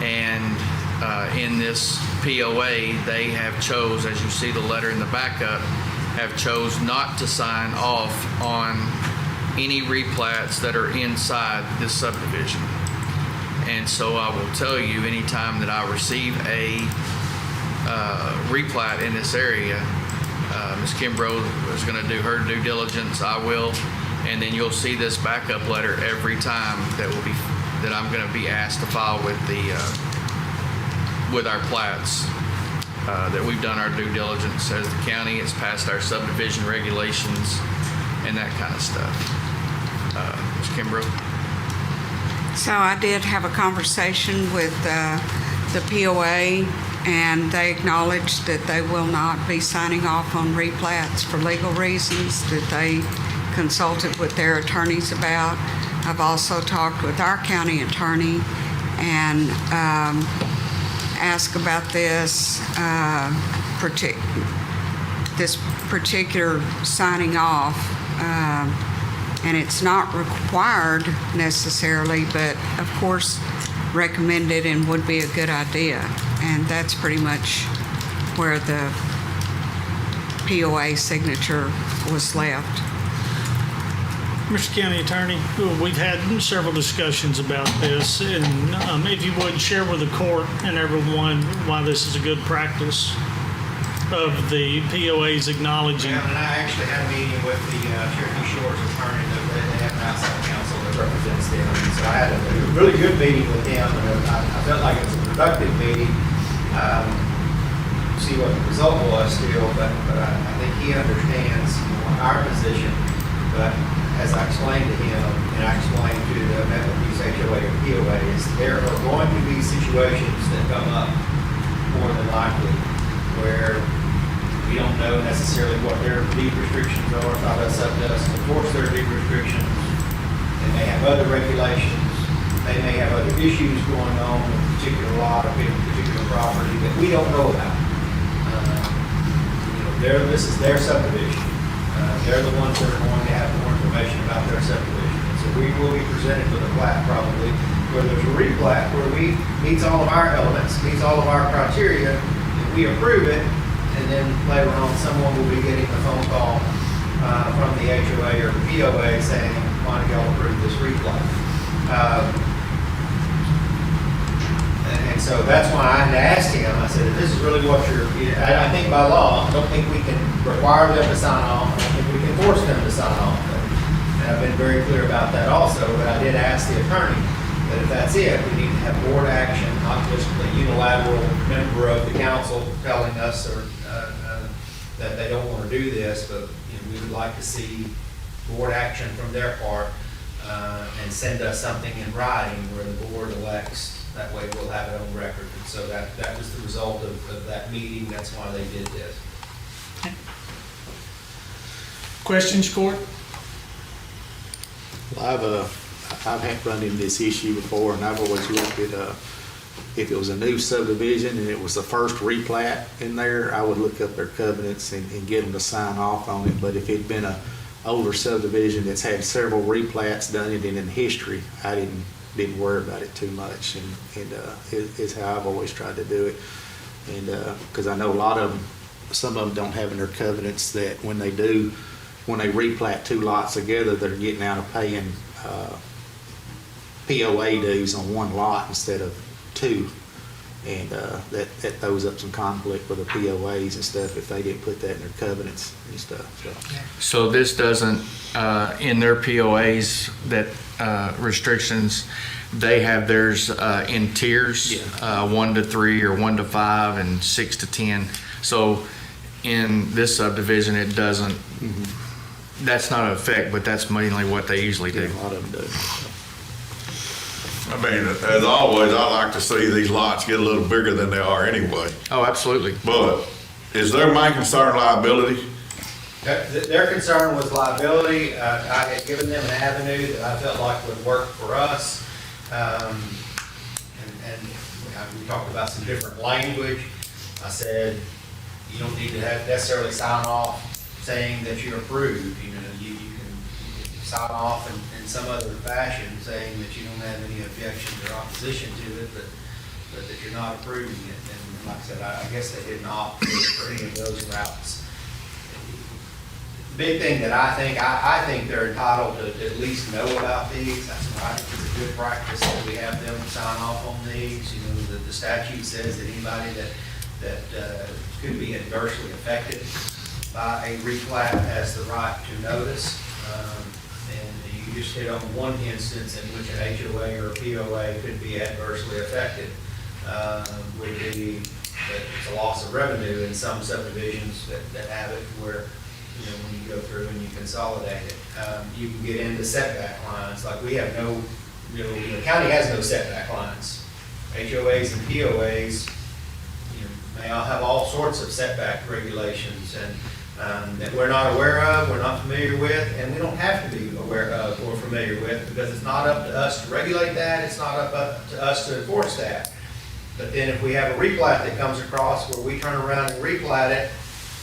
And in this POA, they have chose, as you see the letter in the backup, have chose not to sign off on any replats that are inside this subdivision. And so I will tell you, anytime that I receive a replat in this area, Ms. Kimbrough is going to do her due diligence. I will, and then you'll see this backup letter every time that I'm going to be asked to file with with our plats. That we've done our due diligence as the county. It's passed our subdivision regulations and that kind of stuff. Ms. Kimbrough? So I did have a conversation with the POA, and they acknowledged that they will not be signing off on replats for legal reasons that they consulted with their attorneys about. I've also talked with our county attorney and asked about this this particular signing off, and it's not required necessarily, but of course recommended and would be a good idea. And that's pretty much where the POA signature was left. Mr. County Attorney, we've had several discussions about this, and if you would share with the court and everyone why this is a good practice of the POAs acknowledging. And I actually had a meeting with the Cherokee Shores attorney, they have an outside counsel that represents them. And so I had a really good meeting with him, and I felt like it was a productive meeting. See what the result was still, but I think he understands our position. But as I explained to him, and I explained to the Methodist HOA or POAs, there are going to be situations that come up more than likely where we don't know necessarily what their deed restrictions are. It's not us up to us to enforce their deed restrictions. They may have other regulations. They may have other issues going on with a particular lot or particular property that we don't know about. This is their subdivision. They're the ones that are going to have more information about their subdivision. And so we will be presented with a plat probably where there's a replat where we meets all of our elements, meets all of our criteria, and we approve it. And then later on, someone will be getting a phone call from the HOA or the POA saying, why don't y'all approve this replat? And so that's why I asked him, I said, this is really what I think by law, I don't think we can require them to sign off. I don't think we can force them to sign off. And I've been very clear about that also, but I did ask the attorney that if that's it, we need to have board action, not just a unilateral member of the council telling us that they don't want to do this, but we would like to see board action from their part and send us something in writing where the board elects. That way we'll have it on record. And so that was the result of that meeting. That's why they did this. Questions, court? Well, I've had run into this issue before, and I've always looked at if it was a new subdivision and it was the first replat in there, I would look up their covenants and get them to sign off on it. But if it'd been a older subdivision that's had several replats done it in history, I didn't worry about it too much, and is how I've always tried to do it. And because I know a lot of them, some of them don't have in their covenants that when they replat two lots together, they're getting out of paying POA dues on one lot instead of two, and that throws up some conflict with the POAs and stuff if they didn't put that in their covenants and stuff. So this doesn't, in their POAs, that restrictions, they have theirs in tiers, 1 to 3 or 1 to 5 and 6 to 10. So in this subdivision, it doesn't, that's not an effect, but that's mainly what they usually do. A lot of them do. I mean, as always, I like to see these lots get a little bigger than they are anyway. Oh, absolutely. But is their main concern liability? Their concern was liability. I had given them an avenue that I felt like would work for us. And we talked about some different language. I said, you don't need to have necessarily sign off saying that you're approved. You can sign off in some other fashion saying that you don't have any objections or opposition to it, but that you're not approving it. And like I said, I guess they didn't opt for any of those routes. Big thing that I think they're entitled to at least know about these. That's why I think it's a good practice that we have them sign off on these. The statute says that anybody that could be adversely affected by a replat has the right to notice. And you just hit on one instance in which an HOA or a POA could be adversely affected. Would be that it's a loss of revenue in some subdivisions that have it where when you go through and you consolidate it. You can get into setback lines. Like we have the county has no setback lines. HOAs and POAs, may all have all sorts of setback regulations and that we're not aware of, we're not familiar with, and we don't have to be aware of or familiar with because it's not up to us to regulate that, it's not up to us to enforce that. But then if we have a replat that comes across where we turn around and replat it,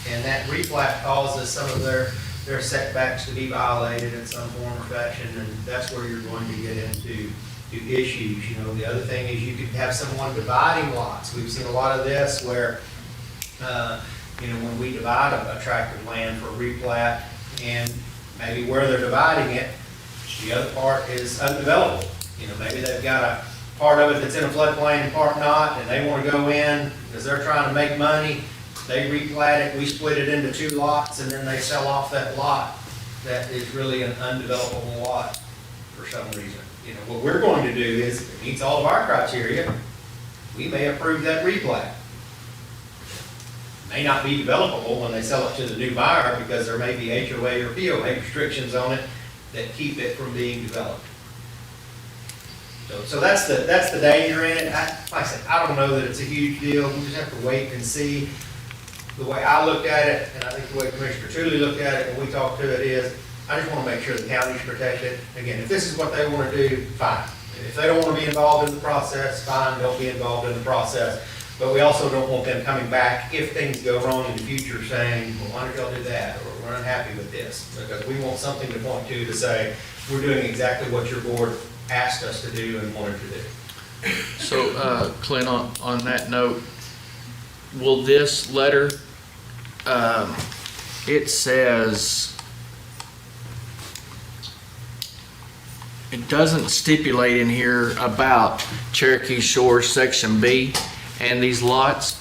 And that replat causes some of their setbacks to be violated in some form or fashion, and that's where you're going to get into issues. You know, the other thing is you could have someone dividing lots. We've seen a lot of this where, you know, when we divide a tract of land for replat, and maybe where they're dividing it, the other part is undevelopable. You know, maybe they've got a part of it that's in a floodplain and part not, and they want to go in because they're trying to make money. They replat it, we split it into 2 lots, and then they sell off that lot that is really an undevelopable lot for some reason. You know, what we're going to do is, if it meets all of our criteria, we may approve that replat. May not be developable when they sell it to the new buyer because there may be HOA or POA restrictions on it that keep it from being developed. So that's the danger in it. Like I said, I don't know that it's a huge deal. We just have to wait and see. The way I looked at it, and I think the way Commissioner Truly looked at it when we talked to it is, I just want to make sure the county's protected. Again, if this is what they want to do, fine. If they don't want to be involved in the process, fine, they'll be involved in the process. But we also don't want them coming back if things go wrong in the future saying, well, why don't y'all do that? Or we're unhappy with this. Because we want something to point to say, we're doing exactly what your board asked us to do and wanted to do. So, Clint, on that note, will this letter, it says, it doesn't stipulate in here about Cherokee Shores Section B and these lots.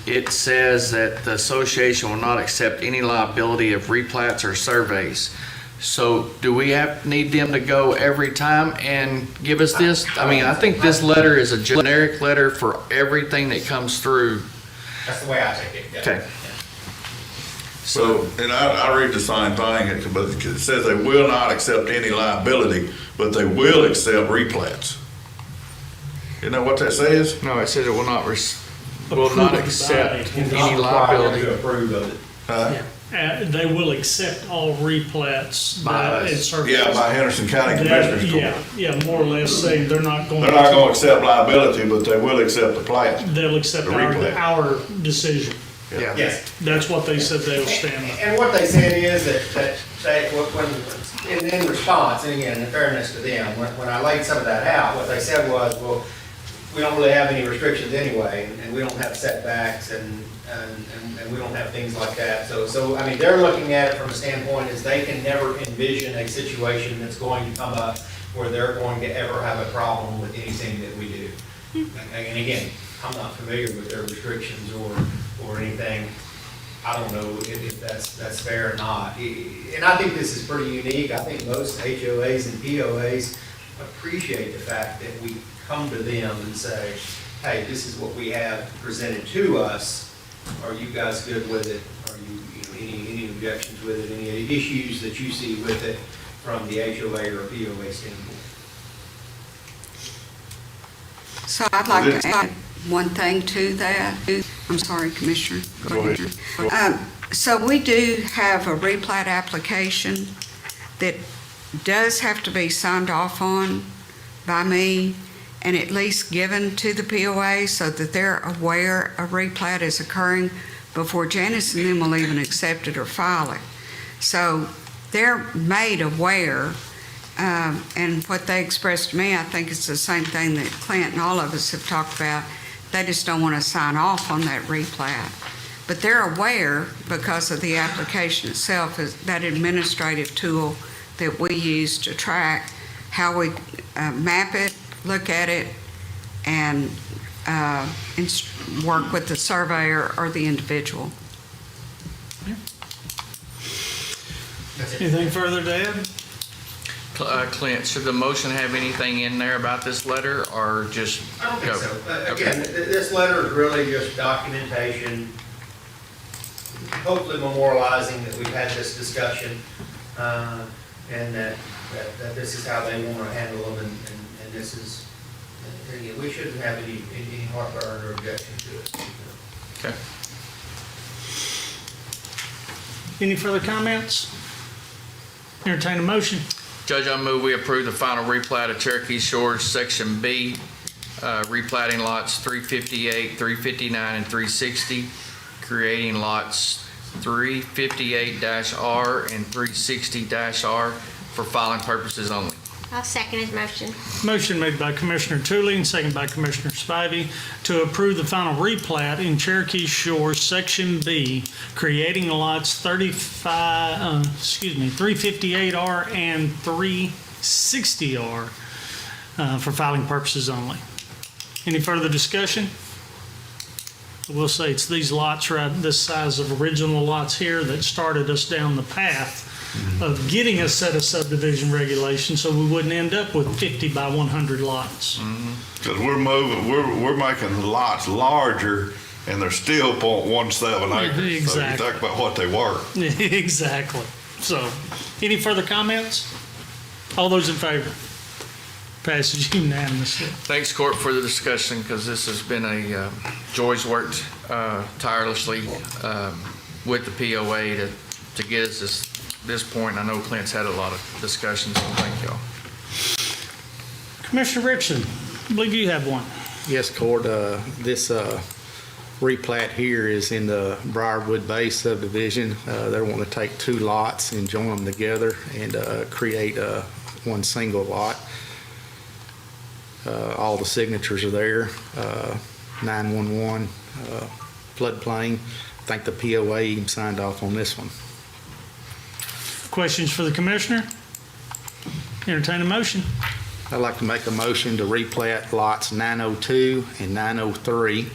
It says that the association will not accept any liability of replats or surveys. So do we need them to go every time and give us this? I mean, I think this letter is a generic letter for everything that comes through. That's the way I take it. Yeah. Okay. So, and I read the same thing, but it says they will not accept any liability, but they will accept replats. Isn't that what that says? No, it says it will not accept any Not liability. required to approve of it. Huh? They will accept all replats. By us. and surveys. Yeah, by Henderson County That- Commissioners Court. Yeah, more or less saying they're not going. They're not gonna accept liability, but they will accept the plat. They'll accept The replat. our decision. Yes. That's what they said they'll stand on. And what they said is that they, when, in response, and again, in fairness to them, when I laid some of that out, what they said was, well, we don't really have any restrictions anyway, and we don't have setbacks, and we don't have things like that. So, I mean, they're looking at it from a standpoint is they can never envision a situation that's going to come up where they're going to ever have a problem with anything that we do. And again, I'm not familiar with their restrictions or anything. I don't know if that's fair or not. And I think this is pretty unique. I think most HOAs and POAs appreciate the fact that we come to them and say, hey, this is what we have presented to us. Are you guys good with it? Are you any objections with it? Any issues that you see with it from the HOA or POA standpoint? So I'd like to add one thing to that. I'm sorry, Commissioner. Go ahead. So we do have a replat application that does have to be signed off on by me and at least given to the POA so that they're aware a replat is occurring before Janice and them will even accept it or file it. So they're made aware, and what they expressed to me, I think it's the same thing that Clint and all of us have talked about. They just don't want to sign off on that replat. But they're aware because of the application itself, is that administrative tool that we use to track how we map it, look at it, and work with the surveyor or the individual. Anything further to add? Clint, should the motion have anything in there about this letter or just I don't think go? so. Again, this letter is really just documentation, hopefully memorializing that we've had this discussion, and that this is how they want to handle them, and this is, and again, we shouldn't have any heartburn or objection to it. Okay. Any further comments? Entertain a motion. Judge, I move we approve the final replat of Cherokee Shores Section B, replatting lots 358, 359, and 360, creating lots 358-R and 360-R for filing purposes only. I'll second his motion. Motion made by Commissioner Tootley and second by Commissioner Spivey to approve the final replat in Cherokee Shores Section B, creating lots 358R and 360R for filing purposes only. Any further discussion? I will say it's these lots right this size of original lots here that started us down the path of getting a set of subdivision regulations so we wouldn't end up with 50 by 100 lots. Because we're making the lots larger and they're still 0.17 acres. Exactly. So you talk about what they were. Exactly. So, any further comments? All those in favor? Passes unanimously. This court for the discussion, because this has been a, Joy's worked tirelessly with the POA to get us this point. I know Clint's had a lot of discussions, so thank y'all. Commissioner Richardson, I believe you have one. Yes, Court, this replat here is in the Briarwood Bay subdivision. They're wanting to take two lots and join them together and create one single lot. All the signatures are there, 911, floodplain. I think the POA even signed off on this one. Questions for the commissioner? Entertain a motion. I'd like to make a motion to replat lots 902 and 903,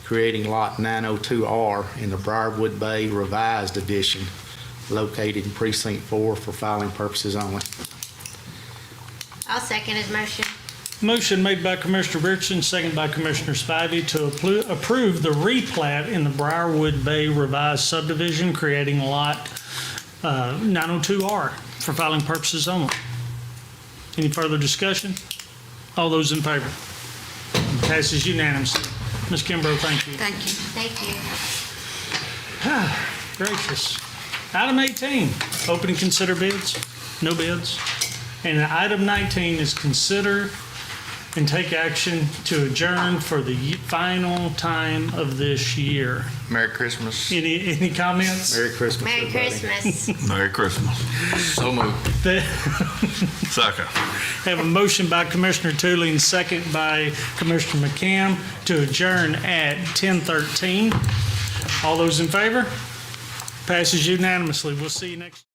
creating lot 902R in the Briarwood Bay Revised Edition, located in Precinct 4 for filing purposes only. I'll second his motion. Motion made by Commissioner Richardson, second by Commissioner Spivey to approve the replat in the Briarwood Bay Revised Subdivision, creating lot 902R for filing purposes only. Any further discussion? All those in favor? Passes unanimously. Ms. Kimbrough, thank you. Thank you. Thank you. Gracious. Item 18, open and consider bids. No bids. And item 19 is consider and take action to adjourn for the final time of this year. Merry Christmas. Any comments? Merry Christmas, Merry everybody. Christmas. Merry Christmas. So moved. Second. Have a motion by Commissioner Tooley and second by Commissioner McCann to adjourn at 10:13. All those in favor? Passes unanimously. We'll see you next.